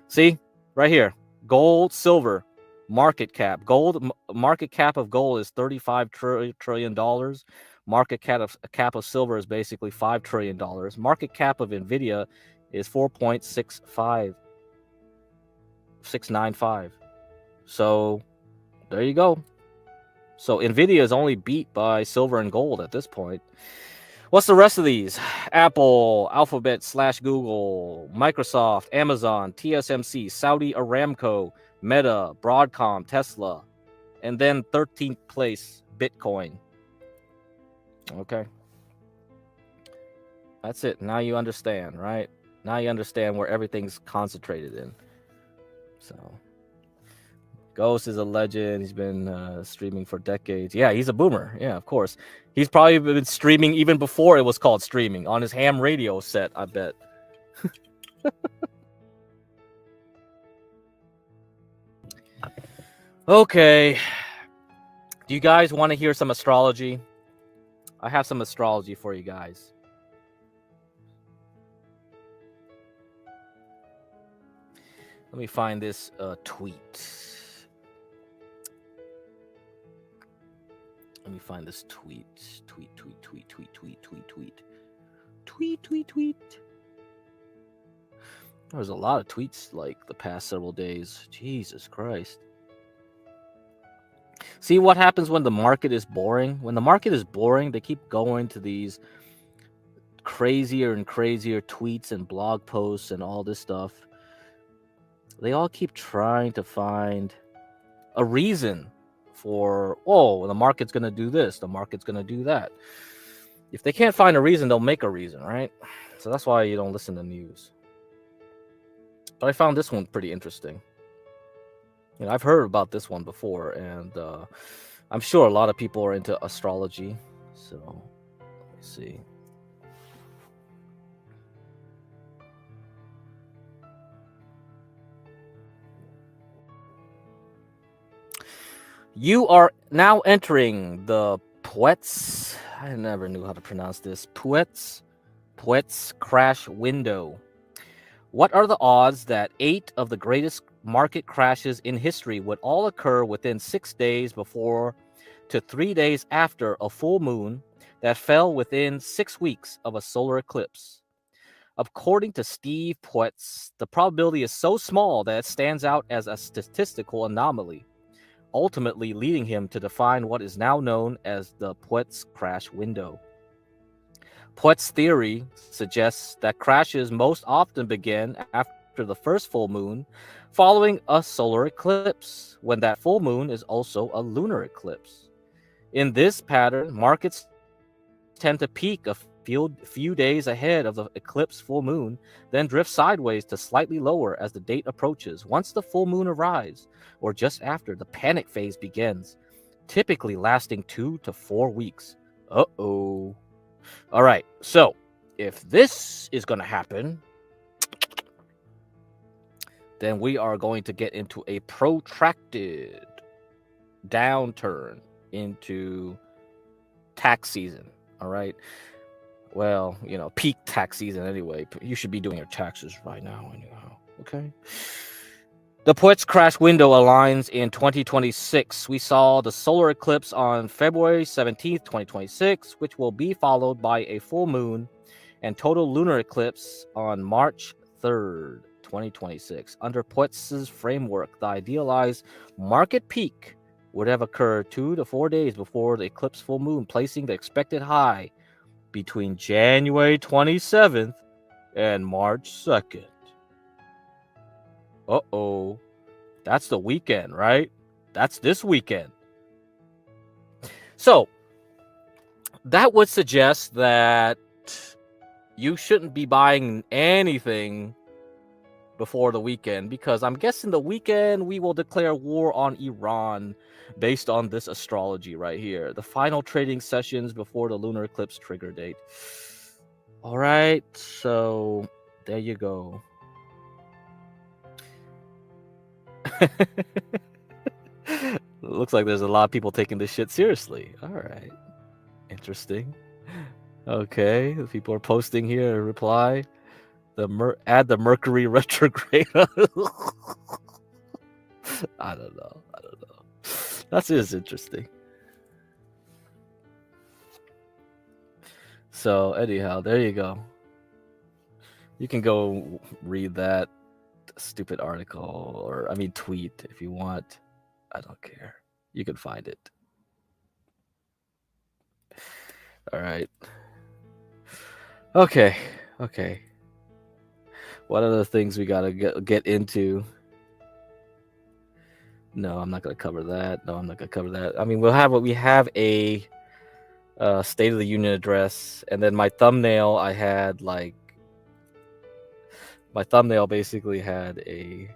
See right here, gold, silver, market cap. Gold market cap of gold is $35 trillion. Market cap of silver is basically $5 trillion. Market cap of Nvidia is 4.695. So there you go. So Nvidia is only beat by silver and gold at this point. What's the rest of these? Apple, Alphabet / Google, Microsoft, Amazon, TSMC, Saudi Aramco, Meta, Broadcom, Tesla, and then 13th place, Bitcoin. Okay. That's it. Now you understand, right? Now you understand where everything's concentrated in. So Ghost is a legend. He's been streaming for decades. Yeah, he's a boomer. Yeah, of course. He's probably been streaming even before it was called streaming, on his ham radio set, I bet. Okay. Do you guys want to hear some astrology? I have some astrology for you guys. Let me find this tweet. Let me find this tweet. Tweet. There was a lot of tweets like the past several days. Jesus Christ. See what happens when the market is boring? When the market is boring, they keep going to these crazier and crazier tweets and blog posts and all this stuff. They all keep trying to find a reason for, oh, the market's going to do this, the market's going to do that. If they can't find a reason, they'll make a reason, right? So that's why you don't listen to news. But I found this one pretty interesting. You know, I've heard about this one before, and I'm sure a lot of people are into astrology. So let me see. You are now entering the Poets. I never knew how to pronounce this. Poets crash window. What are the odds that 8 of the greatest market crashes in history would all occur within 6 days before to 3 days after a full moon that fell within 6 weeks of a solar eclipse? According to Steve Poets, the probability is so small that it stands out as a statistical anomaly, ultimately leading him to define what is now known as the Poets crash window. Poets' theory suggests that crashes most often begin after the first full moon, following a solar eclipse, when that full moon is also a lunar eclipse. In this pattern, markets tend to peak a few days ahead of the eclipse full moon, then drift sideways to slightly lower as the date approaches. Once the full moon arrives, or just after, the panic phase begins, typically lasting 2 to 4 weeks. Uh-oh. All right, so if this is going to happen, then we are going to get into a protracted downturn into tax season. All right. Well, you know, peak tax season anyway. You should be doing your taxes right now anyhow. Okay. The Poets crash window aligns in 2026. We saw the solar eclipse on February 17th, 2026, which will be followed by a full moon and total lunar eclipse on March 3rd, 2026. Under Poets' framework, the idealized market peak would have occurred 2 to 4 days before the eclipse full moon, placing the expected high between January 27th and March 2nd. Uh-oh. That's the weekend, right? That's this weekend. So, that would suggest that you shouldn't be buying anything before the weekend, because I'm guessing the weekend we will declare war on Iran based on this astrology right here. The final trading sessions before the lunar eclipse trigger date. All right, so there you go. Looks like there's a lot of people taking this shit seriously. All right, interesting. Okay, the people are posting here a reply. Add the Mercury retrograde. I don't know. That is interesting. So anyhow, there you go. You can go read that stupid article, or tweet if you want. I don't care. You can find it. All right. Okay. What are the things we gotta get into? No, I'm not gonna cover that. We have a State of the Union address, and then my thumbnail. My thumbnail basically had a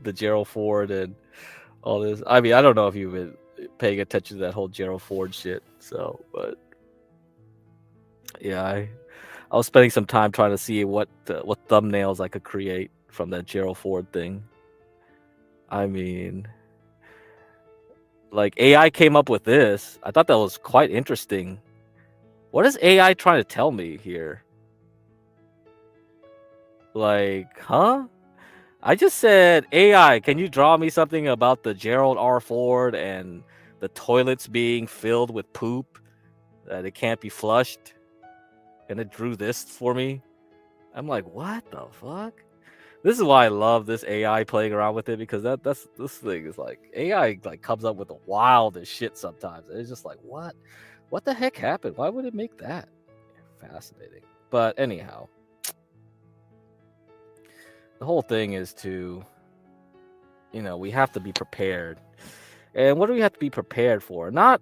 the Gerald Ford and all this. I don't know if you've been paying attention to that whole Gerald Ford shit. So, but yeah, I was spending some time trying to see what thumbnails I could create from that Gerald Ford thing. AI came up with this. I thought that was quite interesting. What is AI trying to tell me here? Huh? I just said, AI, can you draw me something about the Gerald R. Ford and the toilets being filled with poop, that it can't be flushed? And it drew this for me. I'm like, what the fuck? This is why I love this AI playing around with it, because this thing is AI comes up with the wildest shit sometimes. It's just like, what the heck happened? Why would it make that? Fascinating. But anyhow, the whole thing is to, we have to be prepared. And what do we have to be prepared for? Not,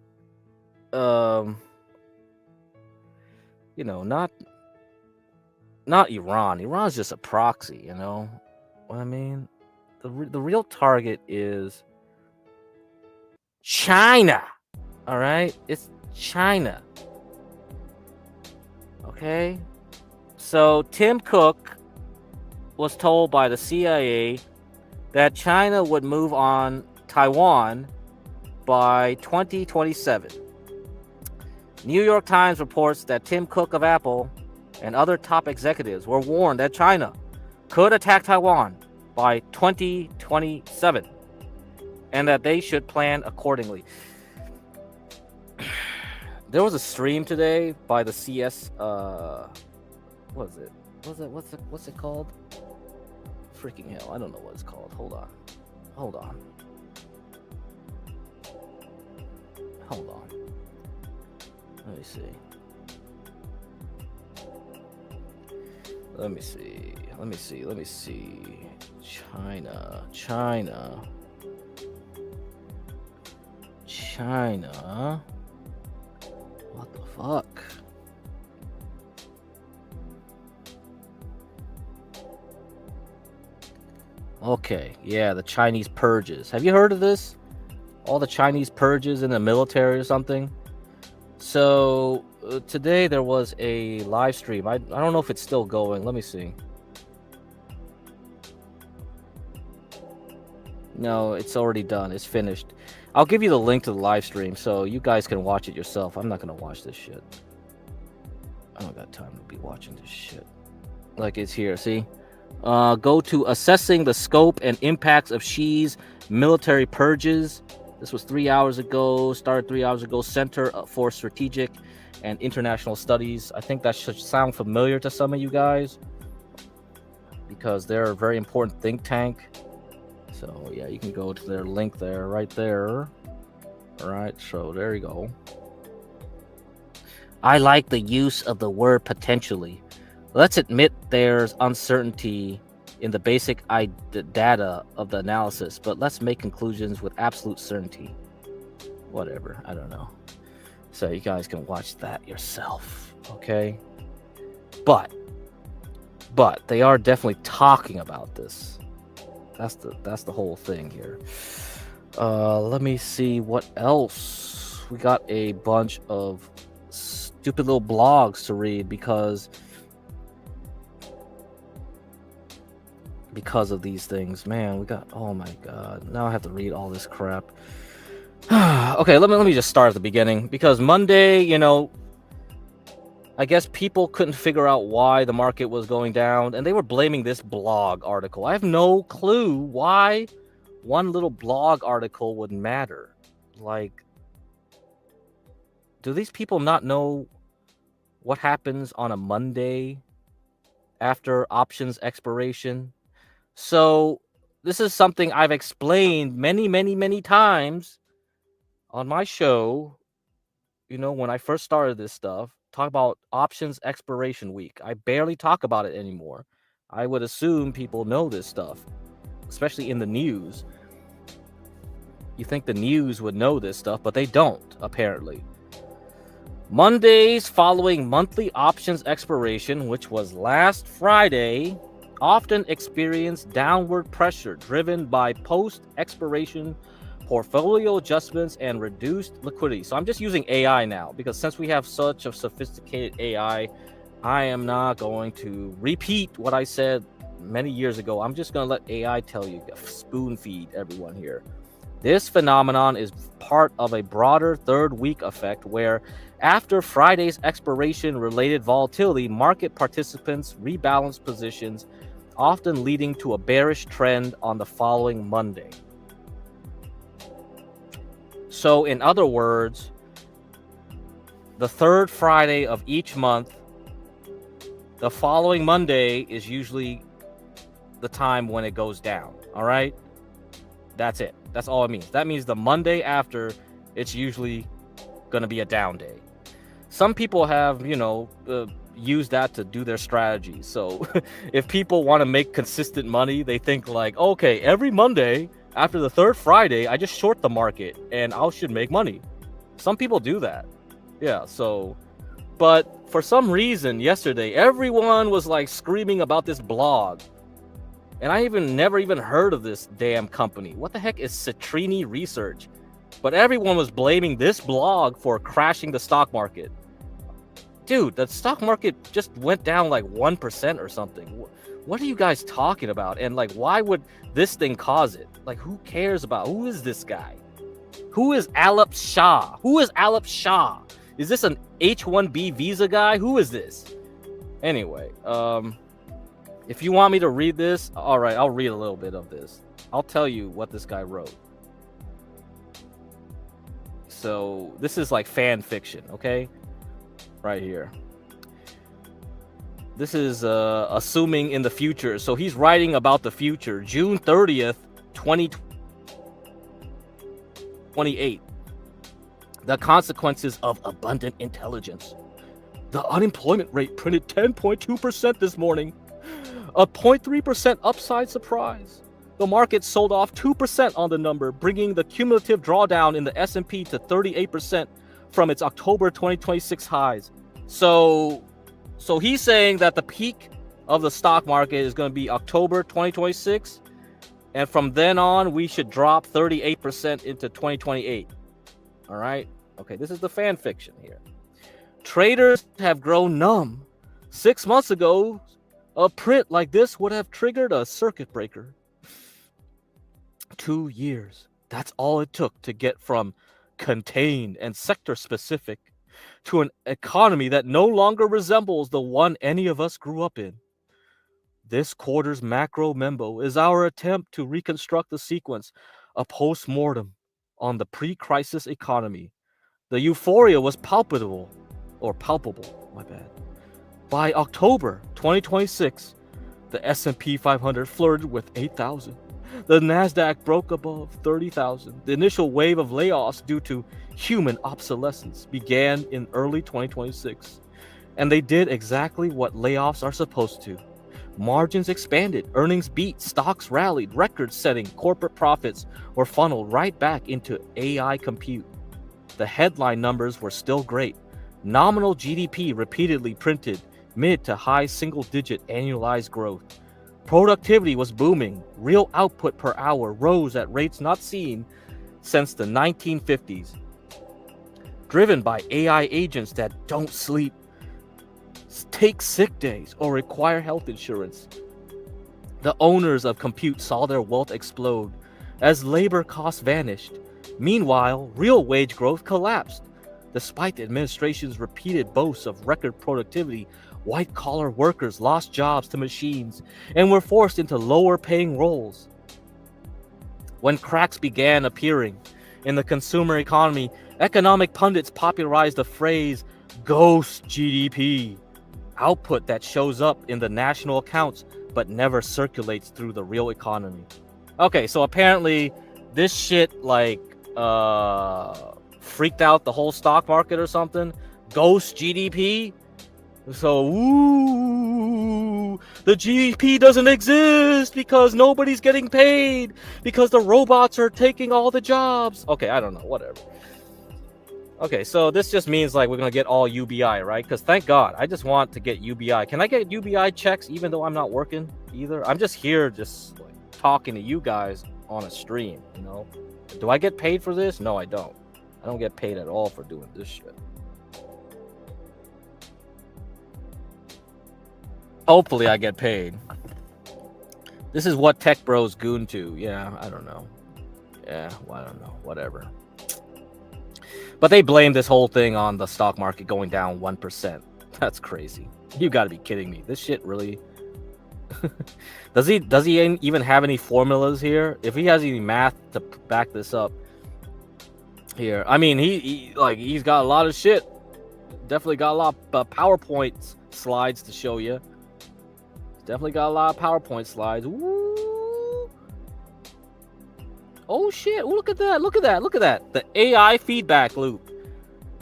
not Iran. Iran's just a proxy, you know what I mean? The real target is China. All right? It's China. Okay? So Tim Cook was told by the CIA that China would move on Taiwan by 2027. New York Times reports that Tim Cook of Apple and other top executives were warned that China could attack Taiwan by 2027 and that they should plan accordingly. There was a stream today by the CS what is it? What's it called? Freaking hell, I don't know what it's called. Hold on. Let me see. China. What the fuck? Okay, yeah, the Chinese purges. Have you heard of this? All the Chinese purges in the military or something? So today there was a live stream. I don't know if it's still going. Let me see. No, it's already done. It's finished. I'll give you the link to the live stream so you guys can watch it yourself. I'm not going to watch this shit. I don't got time to be watching this shit. Like, it's here, see? Go to assessing the scope and impacts of Xi's military purges. This was 3 hours ago, started 3 hours ago. Center for Strategic and International Studies. I think that should sound familiar to some of you guys because they're a very important think tank. So yeah, you can go to their link there, right there. All right, so there you go. I like the use of the word potentially. Let's admit there's uncertainty in the basic data of the analysis, but let's make conclusions with absolute certainty. Whatever, I don't know. So you guys can watch that yourself, okay? But they are definitely talking about this. That's the whole thing here. Let me see what else. We got a bunch of stupid little blogs to read because of these things. Man, we got, oh my god, now I have to read all this crap. Okay, let me just start at the beginning because Monday, I guess people couldn't figure out why the market was going down and they were blaming this blog article. I have no clue why one little blog article would matter. Like, do these people not know what happens on a Monday after options expiration? So this is something I've explained many times on my show. When I first started this stuff, talk about options expiration week. I barely talk about it anymore. I would assume people know this stuff, especially in the news. You think the news would know this stuff, but they don't, apparently. Mondays following monthly options expiration, which was last Friday, often experience downward pressure driven by post-expiration portfolio adjustments and reduced liquidity. So I'm just using AI now because since we have such a sophisticated AI, I am not going to repeat what I said many years ago. I'm just going to let AI tell you, spoon feed everyone here. This phenomenon is part of a broader third week effect where after Friday's expiration related volatility, market participants rebalance positions, often leading to a bearish trend on the following Monday. So in other words, the third Friday of each month, the following Monday is usually the time when it goes down. All right. That's it. That's all it means. That means the Monday after, it's usually going to be a down day. Some people have, use that to do their strategy. So if people want to make consistent money, they think like, okay, every Monday after the third Friday, I just short the market and I should make money. Some people do that. Yeah, so, but for some reason yesterday, everyone was like screaming about this blog. And I never even heard of this damn company. What the heck is Citrini Research? But everyone was blaming this blog for crashing the stock market. Dude, the stock market just went down like 1% or something. What are you guys talking about? And like, why would this thing cause it? Like, who cares about, who is this guy? Who is Alap Shah? Who is Alap Shah? Is this an H-1B visa guy? Who is this? Anyway, if you want me to read this, all right, I'll read a little bit of this. I'll tell you what this guy wrote. So this is like fan fiction, okay? Right here. This is assuming in the future. So he's writing about the future. June 30th, 2028. The consequences of abundant intelligence. The unemployment rate printed 10.2% this morning. A 0.3% upside surprise. The market sold off 2% on the number, bringing the cumulative drawdown in the S&P to 38% from its October 2026 highs. So he's saying that the peak of the stock market is going to be October 2026, and from then on we should drop 38% into 2028. All right? Okay, this is the fan fiction here. Traders have grown numb. 6 months ago, a print like this would have triggered a circuit breaker. 2 years. That's all it took to get from contained and sector specific to an economy that no longer resembles the one any of us grew up in. This quarter's macro memo is our attempt to reconstruct the sequence, a post-mortem on the pre-crisis economy. The euphoria was palpable, my bad. By October 2026, the S&P 500 flirted with 8,000. The NASDAQ broke above 30,000. The initial wave of layoffs due to human obsolescence began in early 2026. And they did exactly what layoffs are supposed to. Margins expanded, earnings beat, stocks rallied, record-setting corporate profits were funneled right back into AI compute. The headline numbers were still great. Nominal GDP repeatedly printed mid to high single-digit annualized growth. Productivity was booming. Real output per hour rose at rates not seen since the 1950s. Driven by AI agents that don't sleep, take sick days, or require health insurance. The owners of compute saw their wealth explode as labor costs vanished. Meanwhile, real wage growth collapsed. Despite the administration's repeated boasts of record productivity, white-collar workers lost jobs to machines and were forced into lower-paying roles. When cracks began appearing in the consumer economy, economic pundits popularized the phrase ghost GDP, output that shows up in the national accounts but never circulates through the real economy. Okay, so apparently this shit like freaked out the whole stock market or something. Ghost GDP. So, the GDP doesn't exist because nobody's getting paid because the robots are taking all the jobs. Okay, I don't know, whatever. Okay, so this just means like we're gonna get all UBI, right? Because thank God, I just want to get UBI. Can I get UBI checks even though I'm not working either? I'm just here just like talking to you guys on a stream, you know? Do I get paid for this? No, I don't. I don't get paid at all for doing this shit. Hopefully I get paid. This is what Tech Bros goon to. Yeah, I don't know. Yeah, well, I don't know. Whatever. But they blame this whole thing on the stock market going down 1%. That's crazy. You got to be kidding me. This shit really... Does he even have any formulas here? If he has any math to back this up here. I mean, he's got a lot of shit. Definitely got a lot of PowerPoint slides to show you. Definitely got a lot of PowerPoint slides. Ooh. Oh shit! Ooh, look at that! Look at that! Look at that! The AI feedback loop.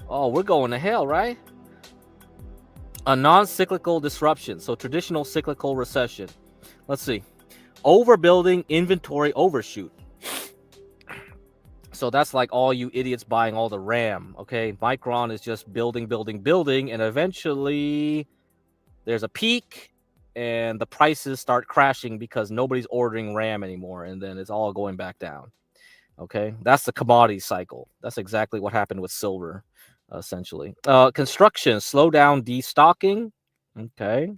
Oh, we're going to hell, right? A non-cyclical disruption, so traditional cyclical recession. Let's see. Overbuilding, inventory overshoot. So that's like all you idiots buying all the RAM, okay? Micron is just building, and eventually there's a peak and the prices start crashing because nobody's ordering RAM anymore, and then it's all going back down, okay? That's the commodity cycle. That's exactly what happened with silver, essentially. Construction, slow down, destocking, okay?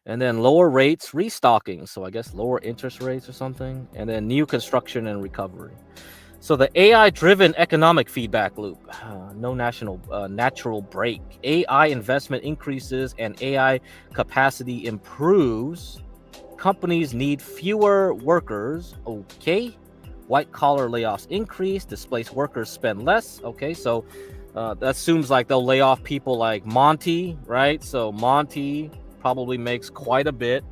And then lower rates, restocking. So I guess lower interest rates or something. And then new construction and recovery. So the AI-driven economic feedback loop. No natural break. AI investment increases and AI capacity improves. Companies need fewer workers. Okay. White-collar layoffs increase. Displaced workers spend less. Okay, so that assumes like they'll lay off people like Monty, right? So Monty probably makes quite a bit.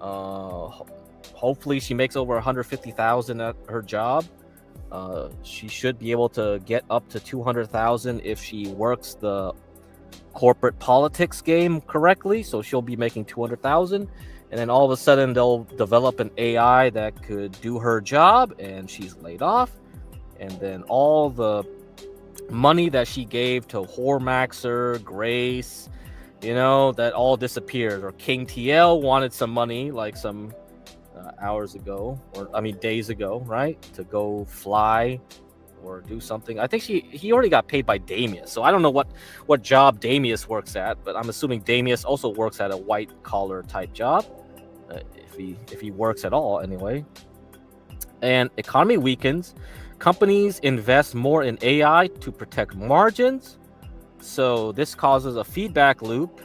Hopefully she makes over 150,000 at her job. She should be able to get up to 200,000 if she works the corporate politics game correctly. So she'll be making 200,000, and then all of a sudden they'll develop an AI that could do her job, and she's laid off, and then all the money that she gave to Hormaxer, Grace, that all disappears. Or King TL wanted some money like some hours ago, days ago, right, to go fly or do something. I think he already got paid by Damius, so I don't know what job Damius works at, but I'm assuming Damius also works at a white collar type job, if he works at all anyway. And economy weakens. Companies invest more in AI to protect margins. So this causes a feedback loop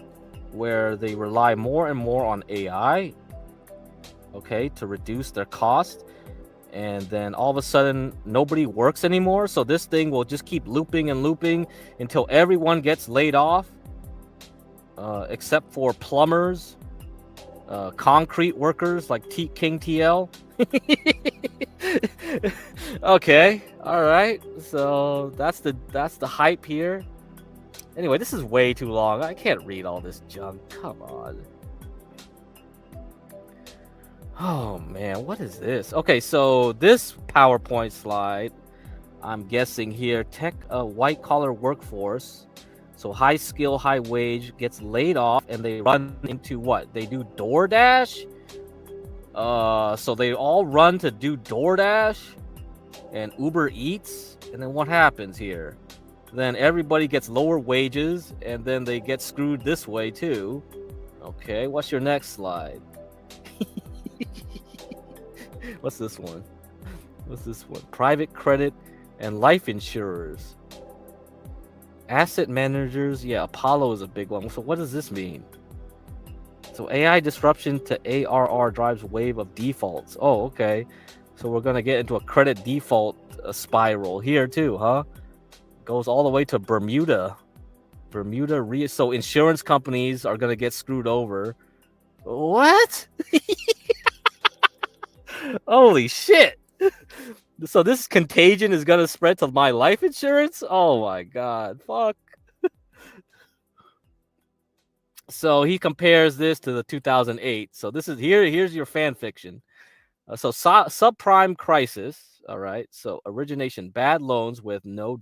where they rely more and more on AI, okay, to reduce their cost. And then all of a sudden nobody works anymore. So this thing will just keep looping and looping until everyone gets laid off, except for plumbers, concrete workers like King TL. Okay, all right. So that's the hype here. Anyway, this is way too long. I can't read all this junk. Come on. Oh man, what is this? Okay, so this PowerPoint slide, I'm guessing here, tech white collar workforce. So high skill, high wage gets laid off, and they run into what? They do DoorDash. So they all run to do DoorDash and Uber Eats, and then what happens here? Then everybody gets lower wages, and then they get screwed this way too. Okay, what's your next slide? What's this one? Private credit and life insurers. Asset managers. Yeah, Apollo is a big one. So what does this mean? So AI disruption to ARR drives wave of defaults. Oh, okay. So we're going to get into a credit default spiral here too, huh? Goes all the way to Bermuda. So insurance companies are going to get screwed over. What? Holy shit. So this contagion is going to spread to my life insurance? Oh my god. Fuck. So he compares this to the 2008. So this is here's your fan fiction. So subprime crisis, all right? So origination, bad loans with no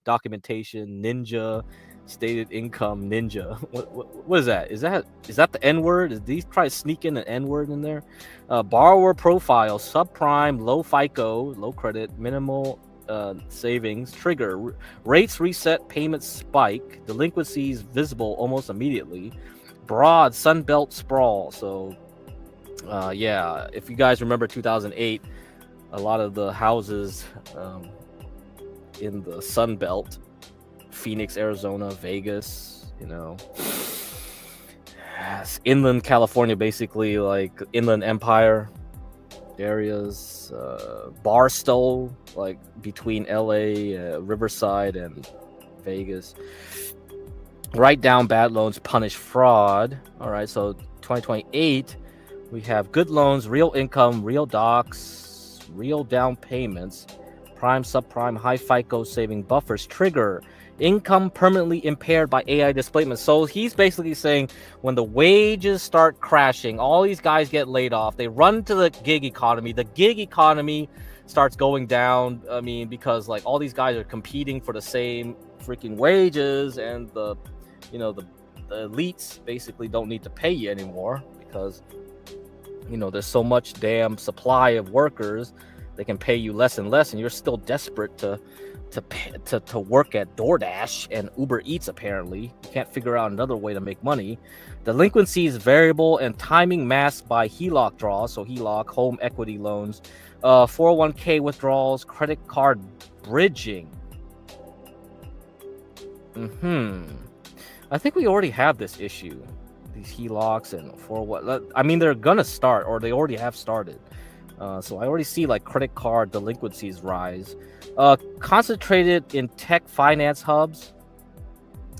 documentation, ninja, stated income, ninja. What is that? Is that the N-word? Is these try to sneak in an N-word in there? Borrower profile, subprime, low FICO, low credit, minimal savings, trigger, rates reset, payments spike, delinquencies visible almost immediately, broad Sunbelt sprawl. So yeah, if you guys remember 2008, a lot of the houses in the Sunbelt, Phoenix, Arizona, Vegas, inland California, basically like Inland Empire areas, Barstow, like between LA, Riverside, and Vegas. Write down bad loans, punish fraud. All right, so 2028, we have good loans, real income, real docs, real down payments, prime, subprime, high FICO saving buffers, trigger, income permanently impaired by AI displacement. So he's basically saying when the wages start crashing, all these guys get laid off, they run to the gig economy. The gig economy starts going down. I mean, because like all these guys are competing for the same freaking wages, and the elites basically don't need to pay you anymore because there's so much damn supply of workers. They can pay you less and less, and you're still desperate to work at DoorDash and Uber Eats. Apparently, you can't figure out another way to make money. Delinquency is variable and timing masked by HELOC draws, so HELOC, home equity loans, 401k withdrawals, credit card bridging. I think we already have this issue. These HELOCs and I mean, they're gonna start, or they already have started. So I already see like credit card delinquencies rise. Concentrated in tech finance hubs.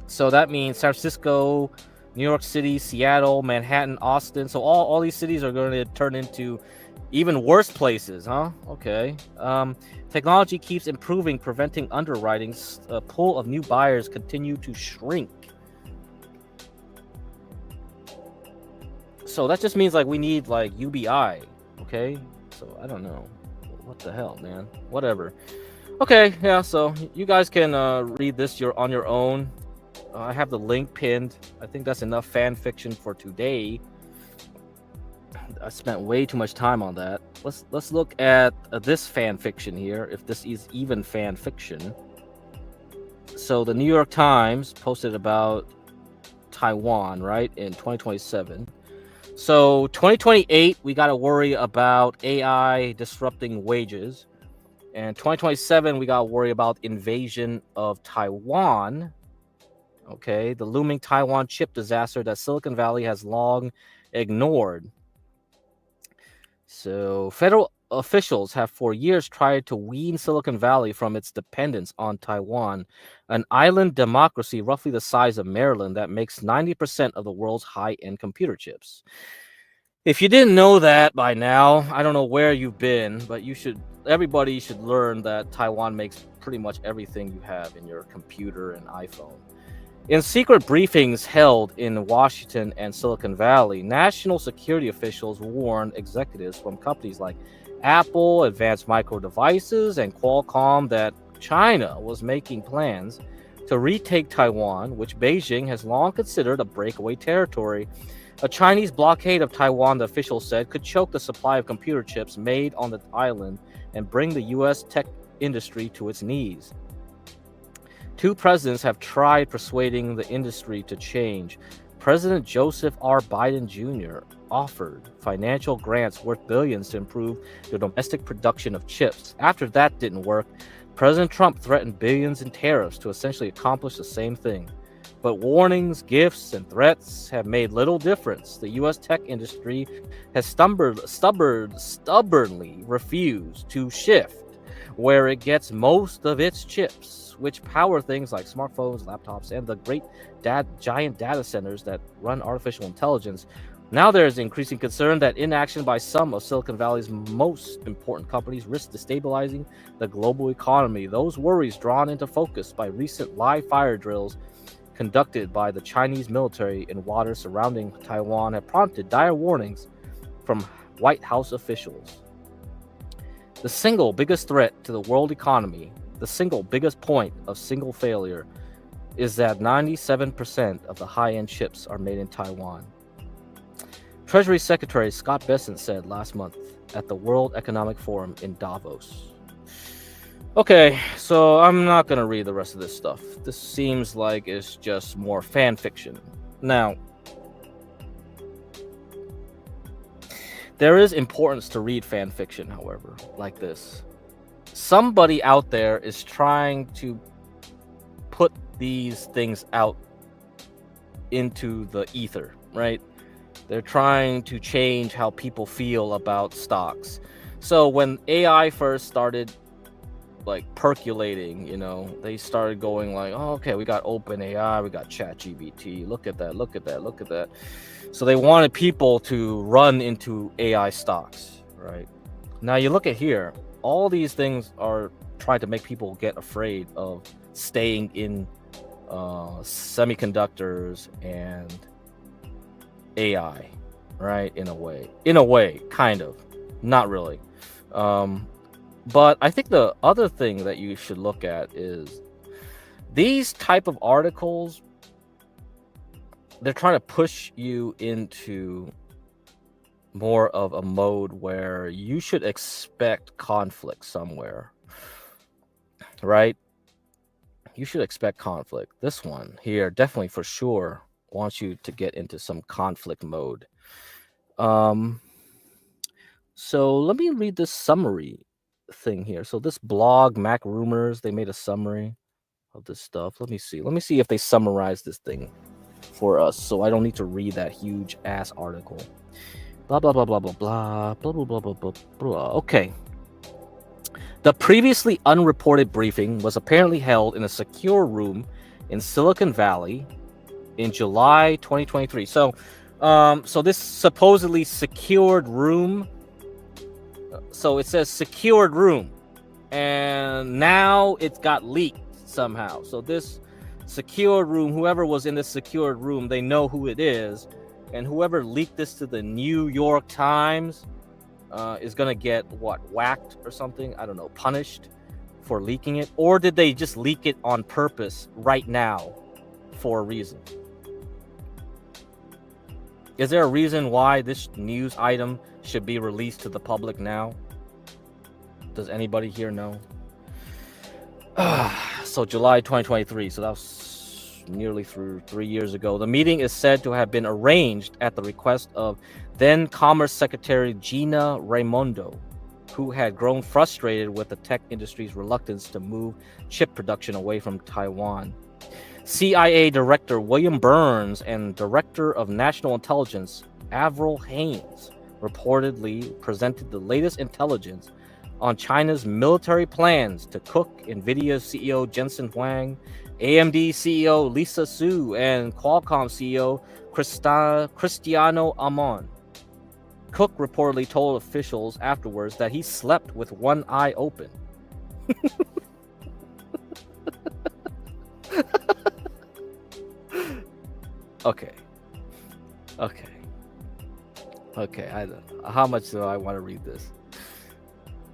So that means San Francisco, New York City, Seattle, Manhattan, Austin. So all these cities are going to turn into even worse places, huh? Okay. Technology keeps improving, preventing underwritings. A pool of new buyers continue to shrink. So that just means like we need like UBI, okay? So I don't know. What the hell, man? Whatever. Okay, yeah, so you guys can read this on your own. I have the link pinned. I think that's enough fan fiction for today. I spent way too much time on that. Let's look at this fan fiction here, if this is even fan fiction. So the New York Times posted about Taiwan, right, in 2027. So 2028, we got to worry about AI disrupting wages. And 2027, we got to worry about invasion of Taiwan. Okay, the looming Taiwan chip disaster that Silicon Valley has long ignored. So federal officials have for years tried to wean Silicon Valley from its dependence on Taiwan, an island democracy roughly the size of Maryland that makes 90% of the world's high-end computer chips. If you didn't know that by now, I don't know where you've been, but everybody should learn that Taiwan makes pretty much everything you have in your computer and iPhone. In secret briefings held in Washington and Silicon Valley, national security officials warned executives from companies like Apple, Advanced Micro Devices, and Qualcomm that China was making plans to retake Taiwan, which Beijing has long considered a breakaway territory. A Chinese blockade of Taiwan, the officials said, could choke the supply of computer chips made on the island and bring the U.S. tech industry to its knees. Two presidents have tried persuading the industry to change. President Joseph R. Biden Jr. offered financial grants worth billions to improve the domestic production of chips. After that didn't work, President Trump threatened billions in tariffs to essentially accomplish the same thing. But warnings, gifts, and threats have made little difference. The U.S. tech industry has stubbornly refused to shift where it gets most of its chips, which power things like smartphones, laptops, and the great giant data centers that run artificial intelligence. Now there is increasing concern that inaction by some of Silicon Valley's most important companies risks destabilizing the global economy. Those worries drawn into focus by recent live fire drills conducted by the Chinese military in waters surrounding Taiwan have prompted dire warnings from White House officials. The single biggest threat to the world economy, the single biggest point of single failure, is that 97% of the high-end chips are made in Taiwan. Treasury Secretary Scott Bessent said last month at the World Economic Forum in Davos. Okay, so I'm not going to read the rest of this stuff. This seems like it's just more fan fiction. Now, there is importance to read fan fiction, however, like this. Somebody out there is trying to put these things out into the ether, right? They're trying to change how people feel about stocks. So when AI first started like percolating, they started going like, oh, okay, we got OpenAI, we got ChatGPT, look at that. So they wanted people to run into AI stocks, right? Now you look at here, all these things are trying to make people get afraid of staying in semiconductors, and AI, right? In a way, kind of, not really. But I think the other thing that you should look at is these type of articles. They're trying to push you into more of a mode where you should expect conflict somewhere, right? You should expect conflict. This one here definitely for sure wants you to get into some conflict mode. So let me read this summary thing here. So this blog, Mac Rumors, they made a summary of this stuff. Let me see if they summarize this thing for us, so I don't need to read that huge ass article. Blah blah blah blah blah blah blah blah blah blah blah blah. Okay. The previously unreported briefing was apparently held in a secure room in Silicon Valley in July 2023. So this supposedly secured room. So it says secured room, and now it's got leaked somehow. So this secured room, whoever was in this secured room, they know who it is, and whoever leaked this to the New York Times is gonna get whacked or something. I don't know, punished for leaking it, or did they just leak it on purpose right now for a reason? Is there a reason why this news item should be released to the public now? Does anybody here know? So July 2023, so that was nearly through 3 years ago. The meeting is said to have been arranged at the request of then Commerce Secretary Gina Raimondo, who had grown frustrated with the tech industry's reluctance to move chip production away from Taiwan. CIA Director William Burns and Director of National Intelligence Avril Haines reportedly presented the latest intelligence on China's military plans to cook NVIDIA CEO Jensen Huang, AMD CEO Lisa Su, and Qualcomm CEO Cristiano Amon. Cook reportedly told officials afterwards that he slept with one eye open. Okay. How much do I want to read this?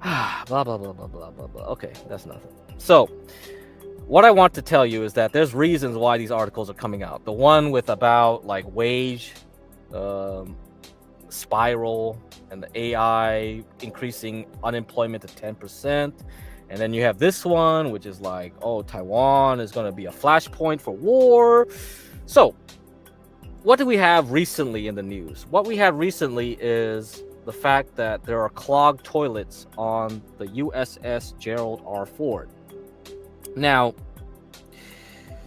Blah blah blah blah blah blah blah. Okay, that's nothing. So, what I want to tell you is that there's reasons why these articles are coming out. The one with about like wage spiral and the AI increasing unemployment to 10%. And then you have this one, which is like, oh, Taiwan is going to be a flashpoint for war. So, what do we have recently in the news? What we have recently is the fact that there are clogged toilets on the USS Gerald R. Ford. Now,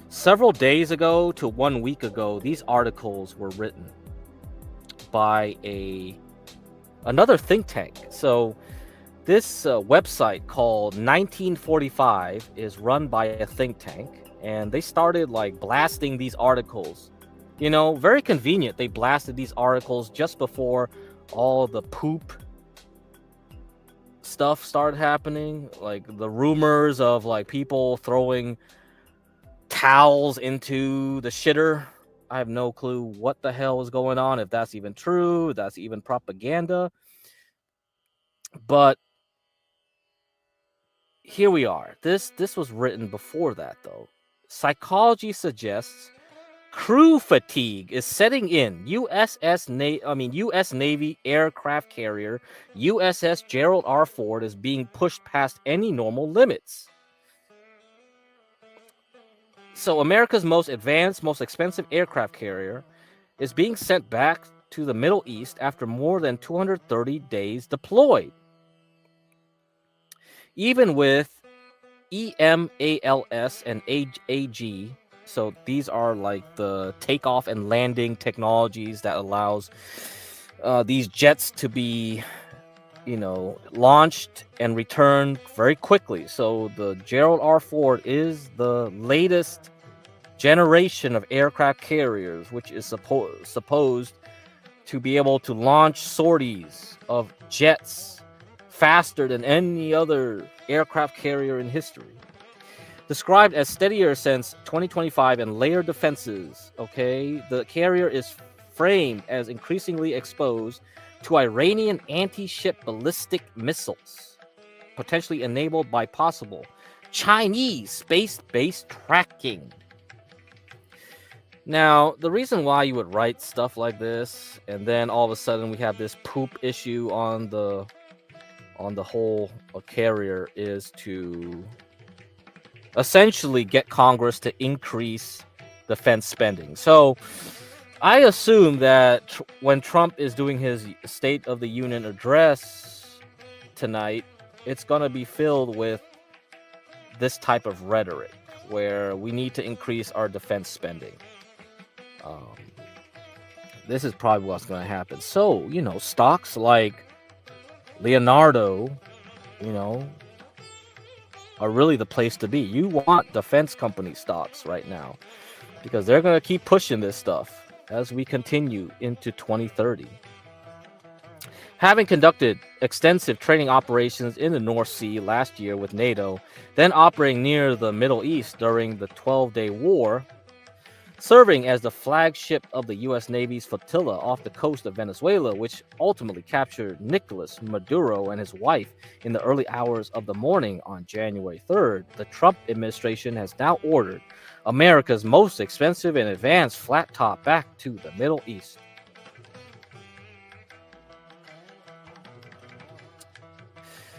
several days ago to 1 week ago, these articles were written by another think tank. So this website called 1945 is run by a think tank, and they started like blasting these articles. You know, very convenient. They blasted these articles just before all the poop stuff started happening, like the rumors of like people throwing towels into the shitter. I have no clue what the hell is going on, if that's even true, if that's even propaganda. But here we are. This was written before that, though. Psychology suggests crew fatigue is setting in. U.S. Navy aircraft carrier USS Gerald R. Ford is being pushed past any normal limits. So America's most advanced, most expensive aircraft carrier is being sent back to the Middle East after more than 230 days deployed. Even with EMALS and AG, so these are like the takeoff and landing technologies that allows these jets to be, launched and returned very quickly. So the Gerald R. Ford is the latest generation of aircraft carriers, which is supposed to be able to launch sorties of jets faster than any other aircraft carrier in history. Described as steadier since 2025 and layered defenses, okay? The carrier is framed as increasingly exposed to Iranian anti-ship ballistic missiles, potentially enabled by possible Chinese space-based tracking. Now, the reason why you would write stuff like this, and then all of a sudden we have this poop issue on the whole carrier, is to essentially get Congress to increase defense spending. So I assume that when Trump is doing his State of the Union address tonight, it's going to be filled with this type of rhetoric where we need to increase our defense spending. This is probably what's going to happen. So, stocks like Leonardo, are really the place to be. You want defense company stocks right now because they're going to keep pushing this stuff as we continue into 2030. Having conducted extensive training operations in the North Sea last year with NATO, then operating near the Middle East during the 12-day war, serving as the flagship of the U.S. Navy's flotilla off the coast of Venezuela, which ultimately captured Nicolas Maduro and his wife in the early hours of the morning on January 3rd, the Trump administration has now ordered America's most expensive and advanced flat top back to the Middle East.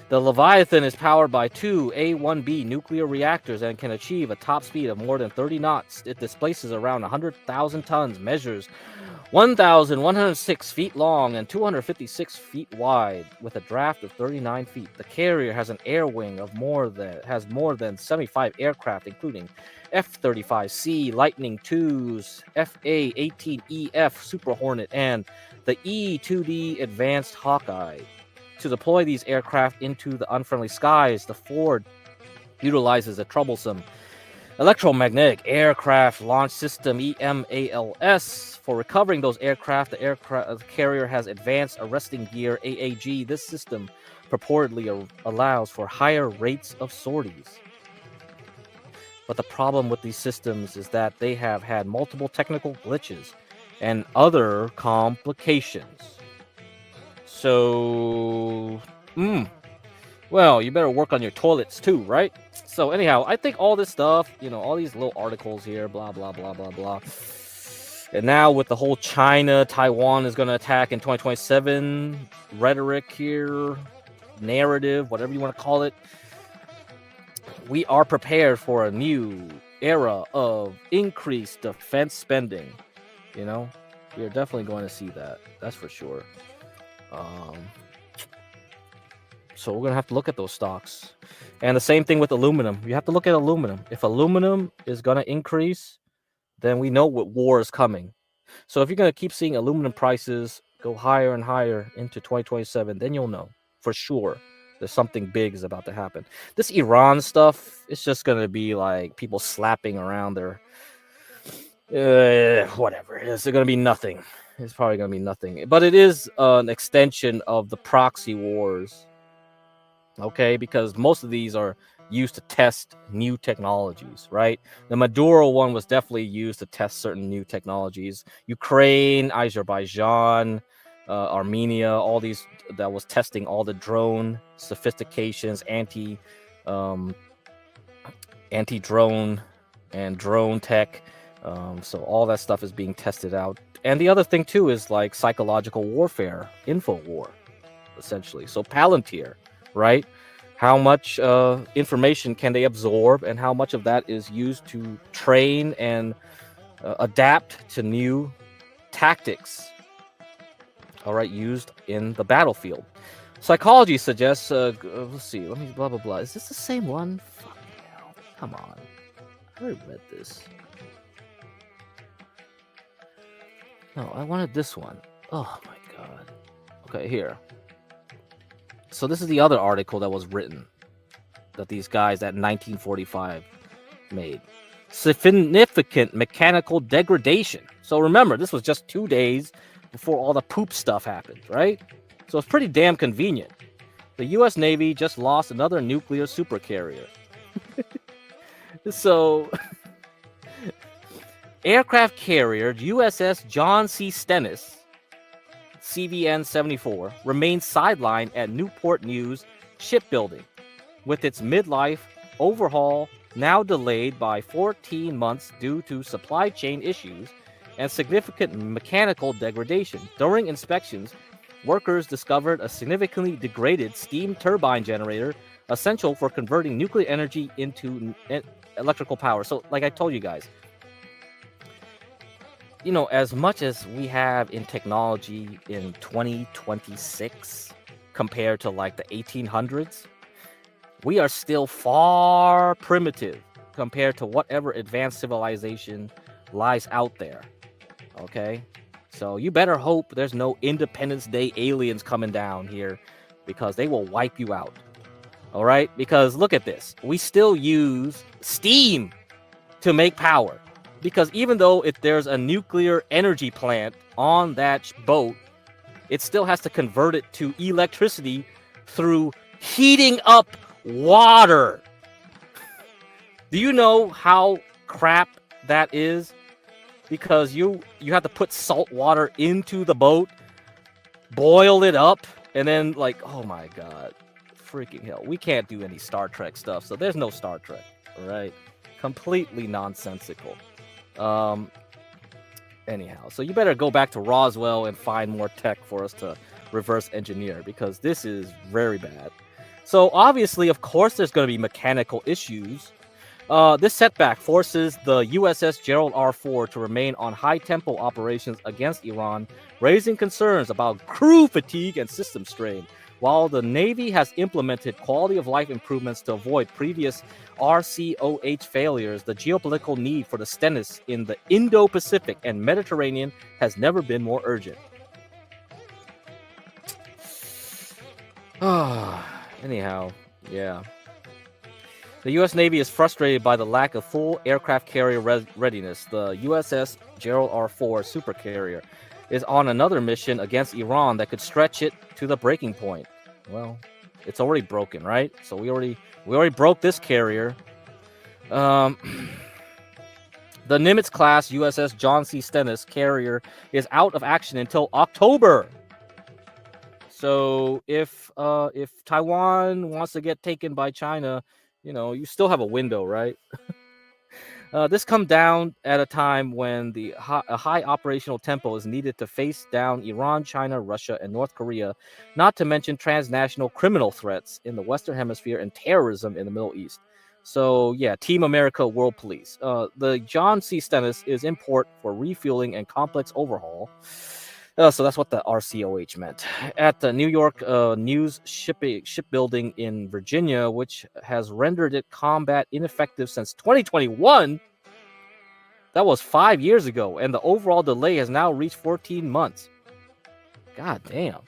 The Leviathan is powered by two A-1B nuclear reactors and can achieve a top speed of more than 30 knots. It displaces around 100,000 tons, measures 1,106 feet long and 256 feet wide, with a draft of 39 feet. The carrier has an air wing of more than 75 aircraft, including F-35C Lightning IIs, FA-18EF Super Hornet, and the E-2D Advanced Hawkeye. To deploy these aircraft into the unfriendly skies, the Ford utilizes a troublesome electromagnetic aircraft launch system, EMALS. For recovering those aircraft, the carrier has advanced arresting gear, AAG. This system purportedly allows for higher rates of sorties. But the problem with these systems is that they have had multiple technical glitches and other complications. So, well, you better work on your toilets too, right? So anyhow, I think all this stuff, all these little articles here, blah, blah, blah, blah, blah. And now with the whole China, Taiwan is going to attack in 2027 rhetoric here, narrative, whatever you want to call it. We are prepared for a new era of increased defense spending. We are definitely going to see that. That's for sure. So we're going to have to look at those stocks. And the same thing with aluminum. You have to look at aluminum. If aluminum is going to increase, then we know what war is coming. So if you're going to keep seeing aluminum prices go higher and higher into 2027, then you'll know for sure there's something big is about to happen. This Iran stuff, it's just going to be like people slapping around their whatever. It's going to be nothing. It's probably going to be nothing. But it is an extension of the proxy wars. Okay, because most of these are used to test new technologies, right? The Maduro one was definitely used to test certain new technologies. Ukraine, Azerbaijan, Armenia, all these, that was testing all the drone sophistications, anti-drone and drone tech. So all that stuff is being tested out. And the other thing too is like psychological warfare, info war, essentially. So Palantir, right? How much information can they absorb, and how much of that is used to train and adapt to new tactics, all right, used in the battlefield. Psychology suggests, let's see, let me blah, blah, blah. Is this the same one? Fuck hell. Come on. I already read this. No, I wanted this one. Oh my god. Okay, here. So this is the other article that was written that these guys at 1945 made. Significant mechanical degradation. So remember, this was just 2 days before all the poop stuff happened, right? So it's pretty damn convenient. The U.S. Navy just lost another nuclear supercarrier. So, aircraft carrier USS John C. Stennis, CVN-74, remains sidelined at Newport News Shipbuilding, with its midlife overhaul now delayed by 14 months due to supply chain issues and significant mechanical degradation. During inspections, workers discovered a significantly degraded steam turbine generator essential for converting nuclear energy into electrical power. So, like I told you guys, you know, as much as we have in technology in 2026 compared to like the 1800s, we are still far primitive compared to whatever advanced civilization lies out there. Okay? So you better hope there's no Independence Day aliens coming down here, because they will wipe you out. All right? Because look at this. We still use steam to make power. Because even though if there's a nuclear energy plant on that boat, it still has to convert it to electricity through heating up water. Do you know how crap that is? Because you have to put salt water into the boat, boil it up, and then, like, oh my god, freaking hell, we can't do any Star Trek stuff, so there's no Star Trek. All right, completely nonsensical. Anyhow, so you better go back to Roswell and find more tech for us to reverse engineer, because this is very bad. So obviously, of course, there's going to be mechanical issues. This setback forces the USS Gerald R. Ford to remain on high-tempo operations against Iran, raising concerns about crew fatigue and system strain. While the Navy has implemented quality-of-life improvements to avoid previous RCOH failures, the geopolitical need for the Stennis in the Indo-Pacific and Mediterranean has never been more urgent. Anyhow, yeah. The U.S. Navy is frustrated by the lack of full aircraft carrier readiness. The USS Gerald R. Ford supercarrier is on another mission against Iran that could stretch it to the breaking point. Well, it's already broken, right? So we already broke this carrier. The Nimitz-class USS John C. Stennis carrier is out of action until October. So if Taiwan wants to get taken by China, you know, you still have a window, right? This comes down at a time when a high operational tempo is needed to face down Iran, China, Russia, and North Korea, not to mention transnational criminal threats in the Western Hemisphere and terrorism in the Middle East. So, yeah, Team America World Police. The John C. Stennis is in port for refueling and complex overhaul. So that's what the RCOH meant. At the New York News shipbuilding in Virginia, which has rendered it combat ineffective since 2021. That was 5 years ago, and the overall delay has now reached 14 months. God damn.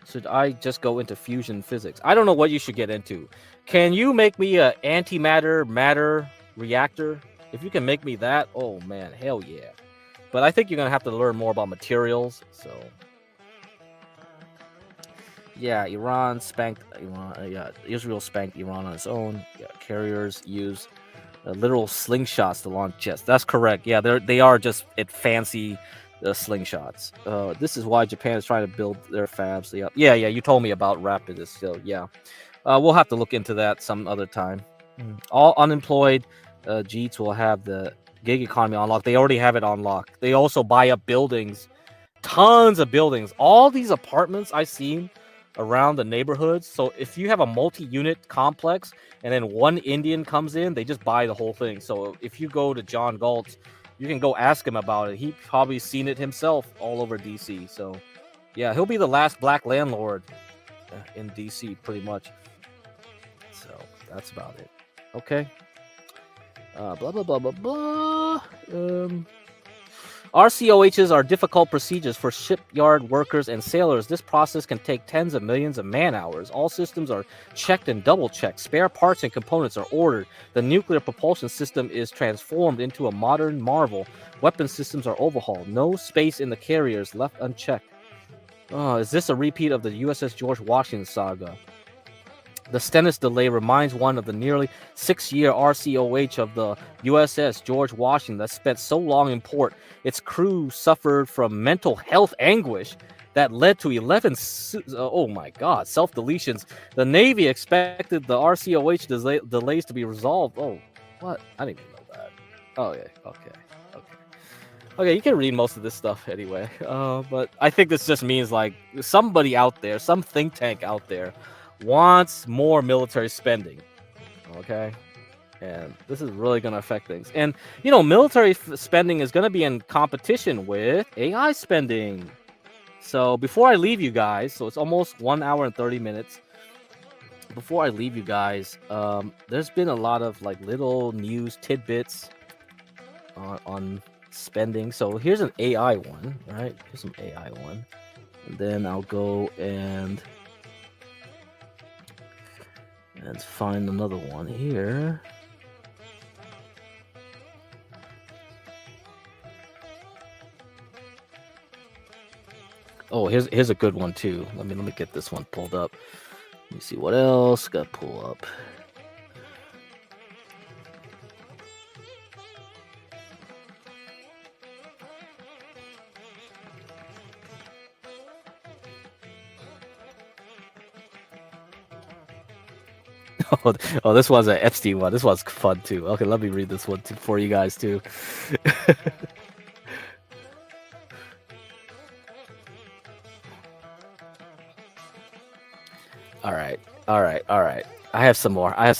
Should I just go into fusion physics? I don't know what you should get into. Can you make me an antimatter matter reactor? If you can make me that, oh man, hell yeah. But I think you're going to have to learn more about materials. So, yeah, Israel spanked Iran on its own. Yeah, carriers use literal slingshots to launch jets. That's correct. Yeah, they are just fancy slingshots. This is why Japan is trying to build their fabs. Yeah, you told me about Rapid. So, yeah. We'll have to look into that some other time. All unemployed Jeets will have the gig economy unlocked. They already have it unlocked. They also buy up buildings, tons of buildings. All these apartments I've seen around the neighborhoods. So if you have a multi-unit complex and then one Indian comes in, they just buy the whole thing. So if you go to John Galt, you can go ask him about it. He probably seen it himself all over DC. So yeah, he'll be the last black landlord in DC pretty much. So that's about it. Okay. Blah, blah, blah, blah, blah. RCOHs are difficult procedures for shipyard workers and sailors. This process can take tens of millions of man-hours. All systems are checked and double-checked. Spare parts and components are ordered. The nuclear propulsion system is transformed into a modern marvel. Weapon systems are overhauled. No space in the carriers left unchecked. Is this a repeat of the USS George Washington saga? The Stennis delay reminds one of the nearly 6-year RCOH of the USS George Washington that spent so long in port. Its crew suffered from mental health anguish that led to 11 self-deletions. The Navy expected the RCOH delays to be resolved. Oh, what? I didn't even know that. Oh, yeah. Okay, you can read most of this stuff anyway. But I think this just means like somebody out there, some think tank out there, wants more military spending. Okay, and this is really going to affect things. And you know, military spending is going to be in competition with AI spending. So before I leave you guys, so it's almost 1 hour and 30 minutes. Before I leave you guys, there's been a lot of like little news tidbits on spending. So here's an AI one, right? Here's some AI one, and then I'll go and find another one here. Oh, here's a good one too. Let me get this one pulled up. Let me see what else got pulled up. Oh, this one's an Epstein one. This one's fun too. Okay, let me read this one for you guys too. All right. I have some more. I'm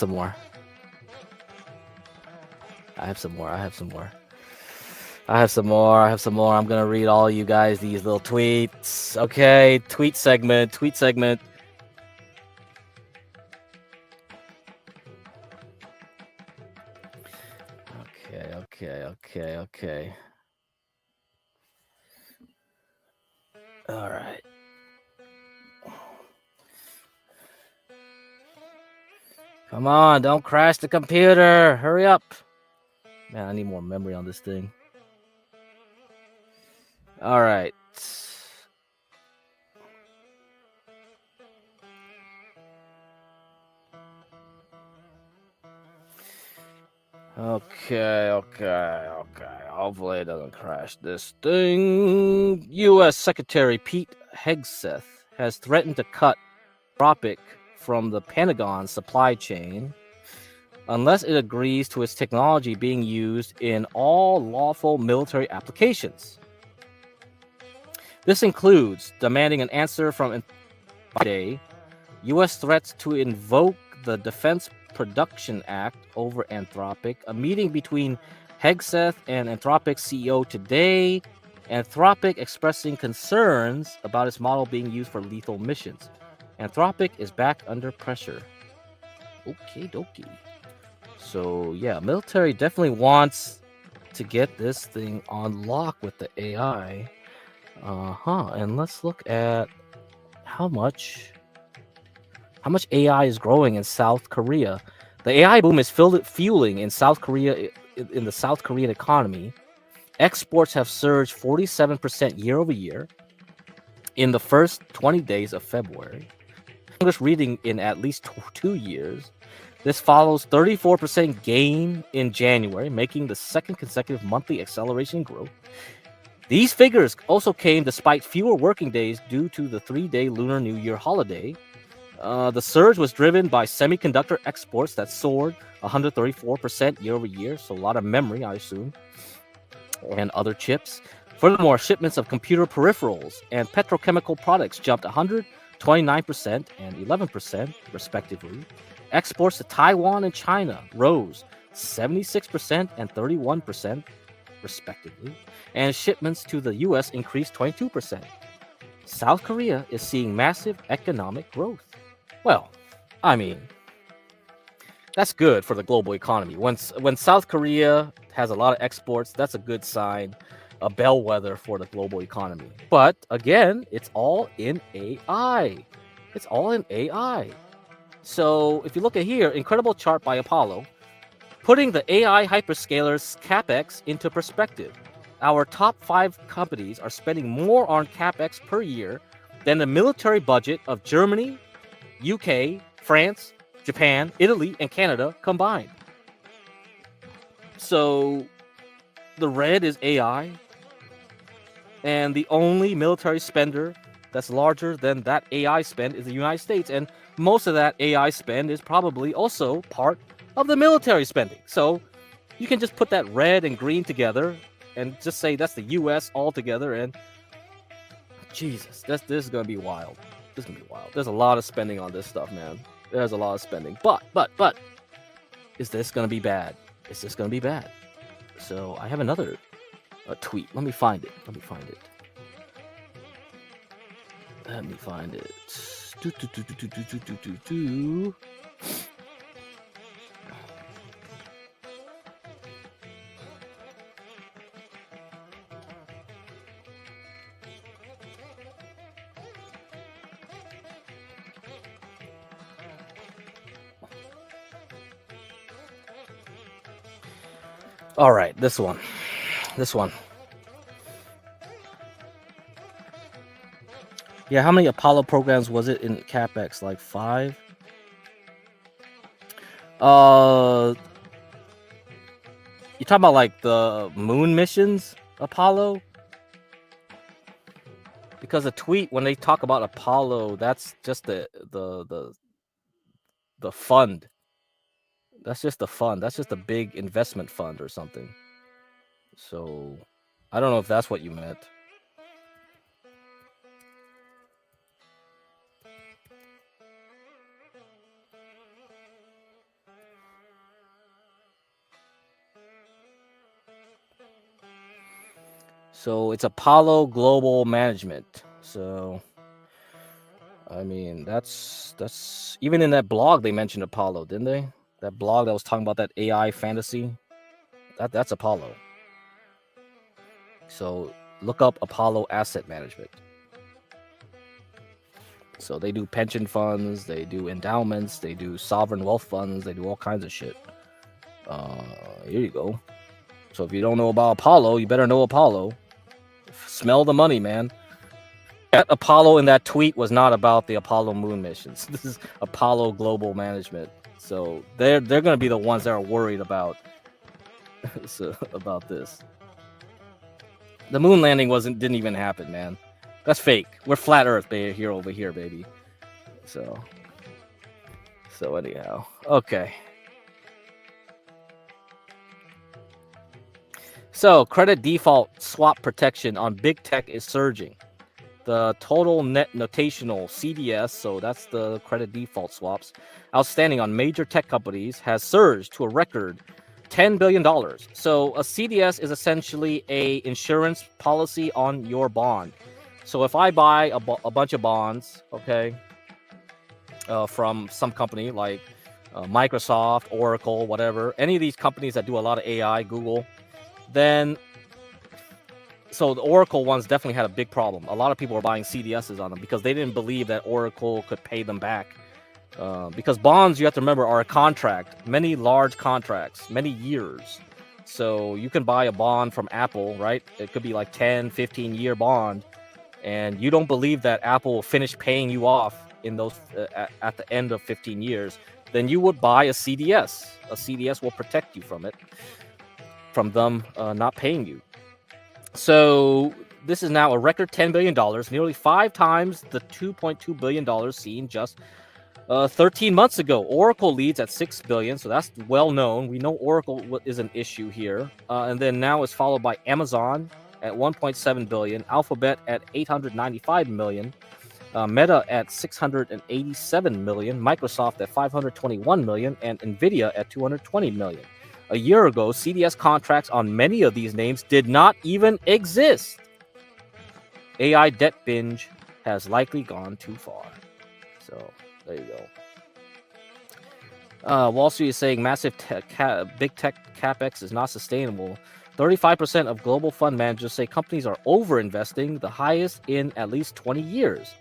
gonna read all you guys these little tweets. Okay, tweet segment. Okay. All right. Come on, don't crash the computer. Hurry up. Man, I need more memory on this thing. All right. Okay. Hopefully it doesn't crash this thing. U.S. Secretary Pete Hegseth has threatened to cut Anthropic from the Pentagon supply chain unless it agrees to its technology being used in all lawful military applications. This includes demanding an answer from Anthropic, U.S. threats to invoke the Defense Production Act over Anthropic, a meeting between Hegseth and Anthropic CEO today, Anthropic expressing concerns about its model being used for lethal missions. Anthropic is back under pressure. Okie dokie. So yeah, military definitely wants to get this thing on lock with the AI. And let's look at how much AI is growing in South Korea. The AI boom is fueling in South Korea, in the South Korean economy. Exports have surged 47% year over year in the first 20 days of February. Longest reading in at least 2 years. This follows 34% gain in January, making the second consecutive monthly acceleration in growth. These figures also came despite fewer working days due to the 3-day Lunar New Year holiday. The surge was driven by semiconductor exports that soared 134% year over year, so a lot of memory, I assume, and other chips. Furthermore, shipments of computer peripherals and petrochemical products jumped 129% and 11%, respectively. Exports to Taiwan and China rose 76% and 31%, respectively, and shipments to the U.S. increased 22%. South Korea is seeing massive economic growth. Well, I mean, that's good for the global economy. When South Korea has a lot of exports, that's a good sign, a bellwether for the global economy. But again, it's all in AI. So if you look at here, incredible chart by Apollo, putting the AI hyperscalers CapEx into perspective. Our top 5 companies are spending more on CapEx per year than the military budget of Germany, UK, France, Japan, Italy, and Canada combined. So the red is AI, and the only military spender that's larger than that AI spend is the United States, and most of that AI spend is probably also part of the military spending. So you can just put that red and green together and just say that's the US all together, and Jesus, this is gonna be wild. This is gonna be wild. There's a lot of spending on this stuff, man. There's a lot of spending. But is this gonna be bad? Is this gonna be bad? So I have another tweet. Let me find it. Let me find it. All right, this one. Yeah, how many Apollo programs was it in CapEx? Like 5? You talking about like the moon missions, Apollo? Because a tweet, when they talk about Apollo, that's just the fund. That's just the fund. That's just a big investment fund or something. So I don't know if that's what you meant. So it's Apollo Global Management. So I mean, that's even in that blog they mentioned Apollo, didn't they? That blog that was talking about that AI fantasy. That's Apollo. So look up Apollo Asset Management. So they do pension funds, they do endowments, they do sovereign wealth funds, they do all kinds of shit. Here you go. So if you don't know about Apollo, you better know Apollo. Smell the money, man. That Apollo in that tweet was not about the Apollo moon missions. This is Apollo Global Management. So they're going to be the ones that are worried about about this. The moon landing didn't even happen, man. That's fake. We're flat Earth over here, baby. So anyhow, okay. So credit default swap protection on big tech is surging. The total net notational CDS, so that's the credit default swaps, outstanding on major tech companies has surged to a record $10 billion. So a CDS is essentially a insurance policy on your bond. So if I buy a bunch of bonds, okay, from some company like Microsoft, Oracle, whatever, any of these companies that do a lot of AI, Google, then so the Oracle ones definitely had a big problem. A lot of people were buying CDSs on them because they didn't believe that Oracle could pay them back. Because bonds, you have to remember, are a contract. Many large contracts, many years. So you can buy a bond from Apple, right? It could be like 10, 15-year bond. And you don't believe that Apple will finish paying you off in those at the end of 15 years. Then you would buy a CDS. A CDS will protect you from it, from them not paying you. So this is now a record $10 billion, nearly 5 times the $2.2 billion seen just 13 months ago. Oracle leads at $6 billion, so that's well known. We know Oracle is an issue here. And then now it's followed by Amazon at $1.7 billion, Alphabet at $895 million, Meta at $687 million, Microsoft at $521 million, and Nvidia at $220 million. A year ago, CDS contracts on many of these names did not even exist. AI debt binge has likely gone too far. So there you go. Wall Street is saying massive big tech capex is not sustainable. 35% of global fund managers say companies are over-investing, the highest in at least 20 years.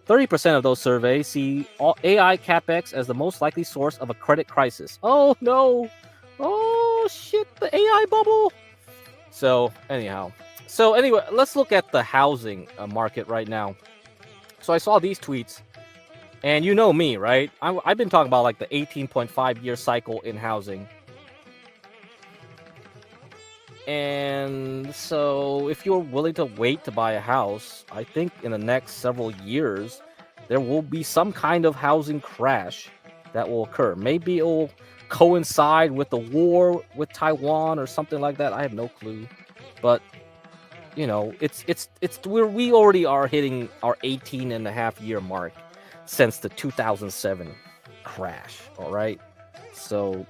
30% of those surveys see AI capex as the most likely source of a credit crisis. Oh no! Oh shit, the AI bubble. So anyway, let's look at the housing market right now. So I saw these tweets, And you know me, right? I've been talking about like the 18.5-year cycle in housing. And so if you're willing to wait to buy a house, I think in the next several years, there will be some kind of housing crash that will occur. Maybe it will coincide with the war with Taiwan or something like that. I have no clue. But, you know, we already are hitting our 18.5-year mark since the 2007 crash, all right? So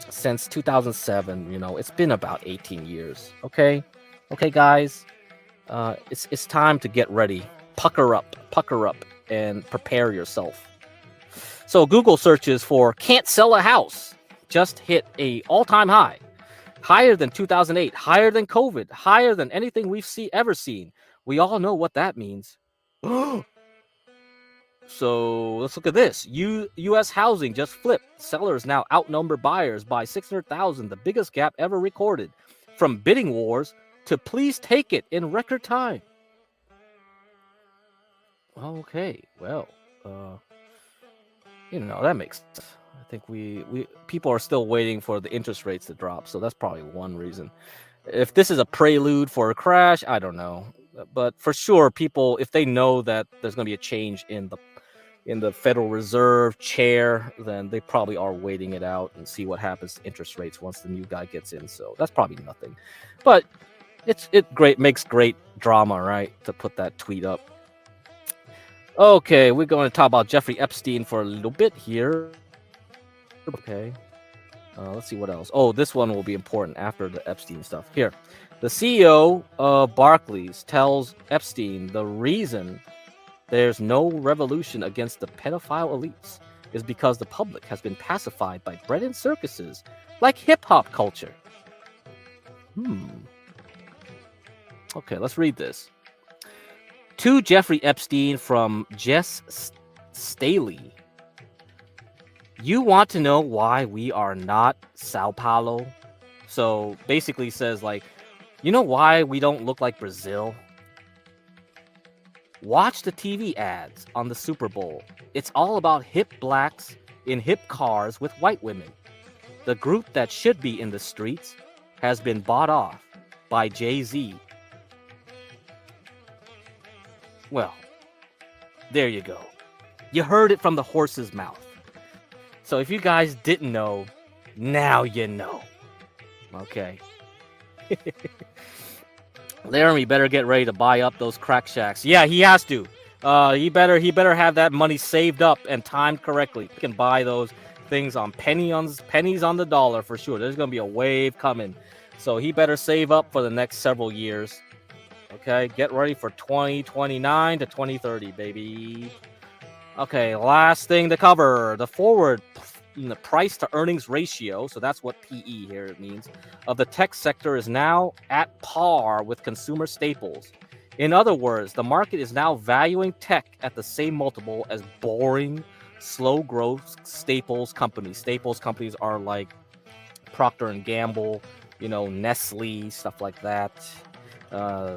since 2007, you know, it's been about 18 years. Okay, guys, it's time to get ready. Pucker up, and prepare yourself. So Google searches for "can't sell a house" just hit a all-time high, higher than 2008, higher than COVID, higher than anything we've ever seen. We all know what that means. So let's look at this. U.S. housing just flipped. Sellers now outnumber buyers by 600,000, the biggest gap ever recorded. From bidding wars to please take it in record time. Okay, well, you know, that makes sense. I think people are still waiting for the interest rates to drop, so that's probably one reason. If this is a prelude for a crash, I don't know. But for sure, people, if they know that there's going to be a change in the Federal Reserve chair, then they probably are waiting it out and see what happens to interest rates once the new guy gets in. So that's probably nothing. But it makes great drama, right? To put that tweet up. Okay, we're going to talk about Jeffrey Epstein for a little bit here. Okay. Let's see what else. Oh, this one will be important after the Epstein stuff. Here. The CEO of Barclays tells Epstein the reason there's no revolution against the pedophile elites is because the public has been pacified by bread and circuses like hip-hop culture. Okay, let's read this. To Jeffrey Epstein from Jess Staley. You want to know why we are not Sao Paulo? So basically says like, you know why we don't look like Brazil? Watch the TV ads on the Super Bowl. It's all about hip blacks in hip cars with white women. The group that should be in the streets has been bought off by Jay-Z. Well, there you go. You heard it from the horse's mouth. So if you guys didn't know, now you know. Okay. Laramie better get ready to buy up those crack shacks. Yeah, he has to. He better have that money saved up and timed correctly. He can buy those things on pennies on the dollar for sure. There's gonna be a wave coming, so he better save up for the next several years. Okay, get ready for 2029 to 2030, baby. Okay, last thing to cover: the forward the price to earnings ratio, so that's what PE here means, of the tech sector is now at par with consumer staples. In other words, the market is now valuing tech at the same multiple as boring, slow growth staples companies. Staples companies are like Procter & Gamble, you know, Nestle, stuff like that.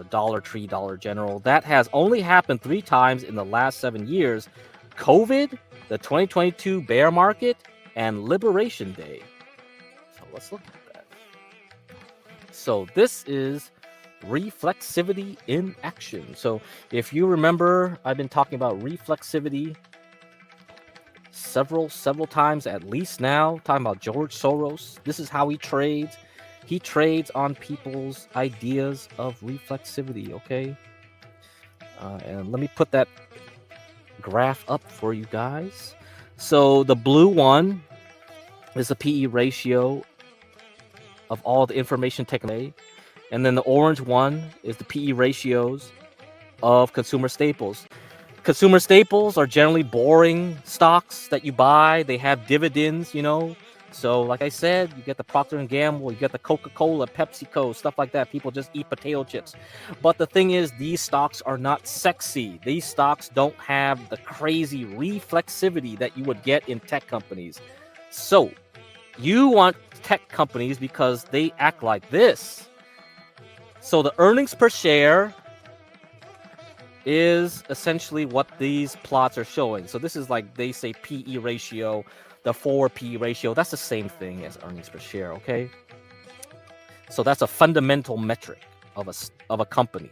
Dollar Tree, Dollar General. That has only happened 3 times in the last 7 years. COVID, the 2022 bear market, and Liberation Day. So let's look at that. So this is reflexivity in action. So if you remember, I've been talking about reflexivity several times at least now, talking about George Soros. This is how he trades. He trades on people's ideas of reflexivity, okay? And let me put that graph up for you guys. So the blue one is the PE ratio of all the information taken away. And then the orange one is the PE ratios of consumer staples. Consumer staples are generally boring stocks that you buy. They have dividends, you know. So like I said, you get the Procter & Gamble, you get the Coca-Cola, PepsiCo, stuff like that. People just eat potato chips. But the thing is, these stocks are not sexy. These stocks don't have the crazy reflexivity that you would get in tech companies. So you want tech companies because they act like this. So the earnings per share is essentially what these plots are showing. So this is like they say PE ratio, the forward PE ratio. That's the same thing as earnings per share, okay? So that's a fundamental metric of a company.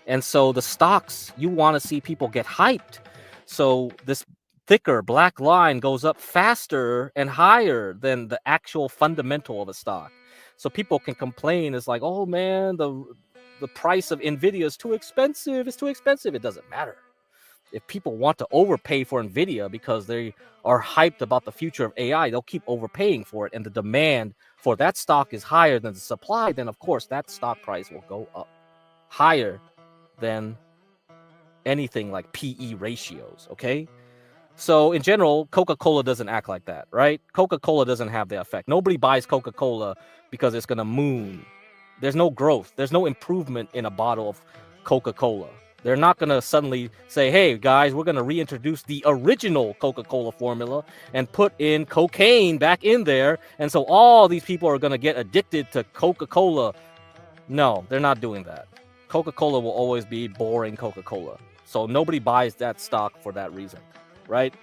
And so the stocks, you want to see people get hyped. So this thicker black line goes up faster and higher than the actual fundamental of a stock. So people can complain. It's like, oh man, the price of Nvidia is too expensive. It's too expensive. It doesn't matter. If people want to overpay for Nvidia because they are hyped about the future of AI, they'll keep overpaying for it. And the demand for that stock is higher than the supply. Then of course that stock price will go up higher than anything like PE ratios. Okay. So in general, Coca-Cola doesn't act like that, right? Coca-Cola doesn't have the effect. Nobody buys Coca-Cola because it's going to moon. There's no growth. There's no improvement in a bottle of Coca-Cola. They're not going to suddenly say, hey, guys, we're going to reintroduce the original Coca-Cola formula and put in cocaine back in there. And so all these people are going to get addicted to Coca-Cola. No, they're not doing that. Coca-Cola will always be boring Coca-Cola. So nobody buys that stock for that reason, right?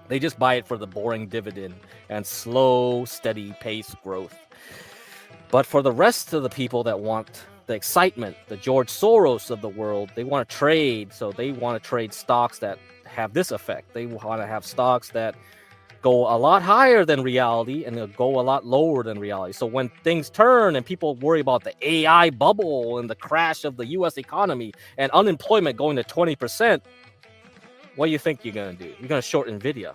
They just buy it for the boring dividend and slow, steady pace growth. But for the rest of the people that want the excitement, the George Soros of the world, they want to trade. So they want to trade stocks that have this effect. They want to have stocks that go a lot higher than reality and they'll go a lot lower than reality. So when things turn and people worry about the AI bubble and the crash of the US economy and unemployment going to 20%, what do you think you're going to do? You're going to short Nvidia.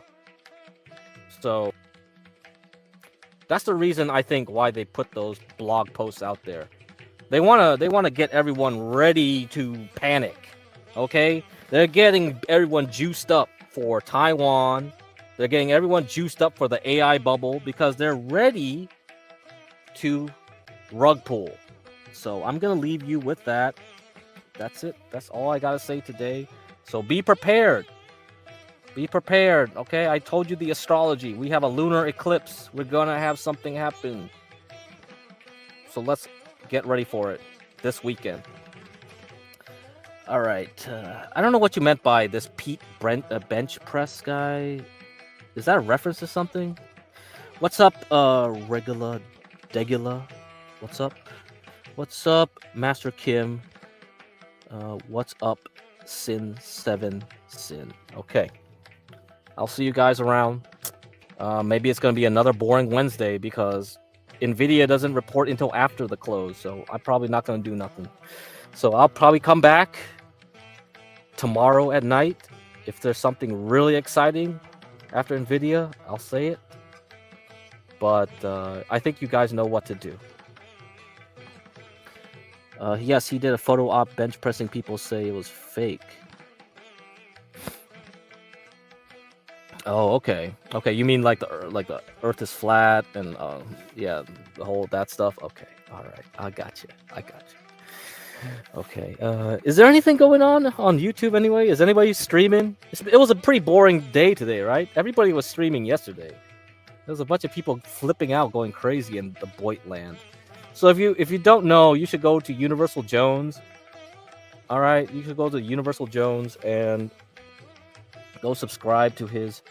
So that's the reason I think why they put those blog posts out there. They want to get everyone ready to panic. Okay? They're getting everyone juiced up for Taiwan. They're getting everyone juiced up for the AI bubble because they're ready to rug pull. So I'm going to leave you with that. That's it. That's all I got to say today. So be prepared. Be prepared. Okay, I told you the astrology. We have a lunar eclipse. We're going to have something happen. So let's get ready for it this weekend. All right. I don't know what you meant by this Pete Brent bench press guy. Is that a reference to something? What's up, Regula Degula? What's up? What's up, Master Kim? What's up, Sin7 Sin? Okay. I'll see you guys around. Maybe it's going to be another boring Wednesday because Nvidia doesn't report until after the close. So I'm probably not going to do nothing. So I'll probably come back tomorrow at night. If there's something really exciting after Nvidia, I'll say it. But I think you guys know what to do. Yes, he did a photo op bench pressing. People say it was fake. Oh, okay. Okay, you mean like the Earth is flat and yeah, the whole that stuff. Okay, all right, I got you. Okay. Is there anything going on YouTube anyway? Is anybody streaming? It was a pretty boring day today, right? Everybody was streaming yesterday. There was a bunch of people flipping out, going crazy in the Boit land. So if you don't know, you should go to Universal Jones. All right, you should go to Universal Jones and go subscribe to his.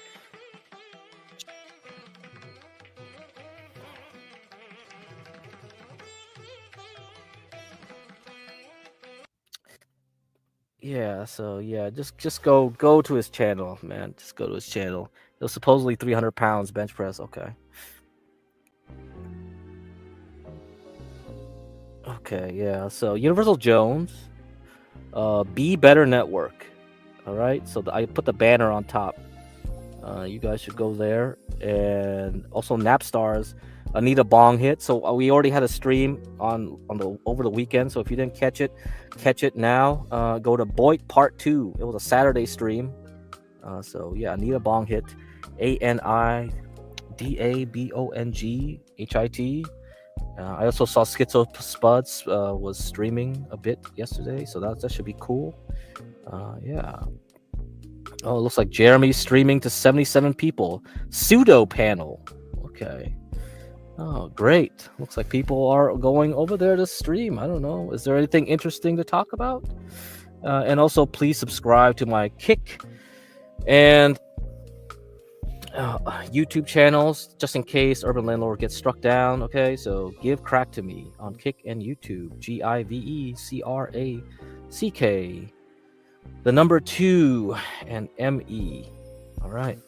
Yeah, so yeah, just go to his channel, man. Just go to his channel. It was supposedly 300 pounds bench press. Okay. Okay, yeah. So Universal Jones, Be Better Network. All right. So I put the banner on top. You guys should go there, and also Napstars. Anita Bong hit. So we already had a stream over the weekend. So if you didn't catch it now. Go to Boit Part 2. It was a Saturday stream. So yeah, Anita Bong hit. ANIDABONGHIT. I also saw Schizo Spuds was streaming a bit yesterday, so that should be cool. Yeah. Oh, it looks like Jeremy's streaming to 77 people. Pseudo panel. Okay. Oh, great. Looks like people are going over there to stream. I don't know. Is there anything interesting to talk about? And also, please subscribe to my Kick and YouTube channels, just in case Urban Landlord gets struck down. Okay, so give crack to me on Kick and YouTube. GIVECRACK. The number 2 and ME. All right.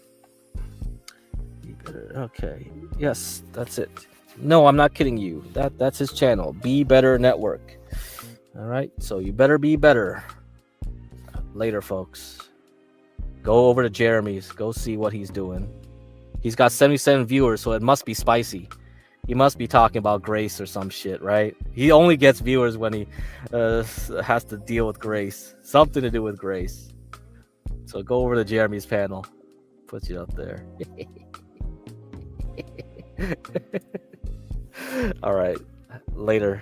Be better. Okay. Yes, that's it. No, I'm not kidding you. That's his channel. Be Better Network. All right. So you better be better. Later, folks. Go over to Jeremy's. Go see what he's doing. He's got 77 viewers, so it must be spicy. He must be talking about Grace or some shit, right? He only gets viewers when he has to deal with Grace. Something to do with Grace. So go over to Jeremy's panel. Put you up there. All right. Later.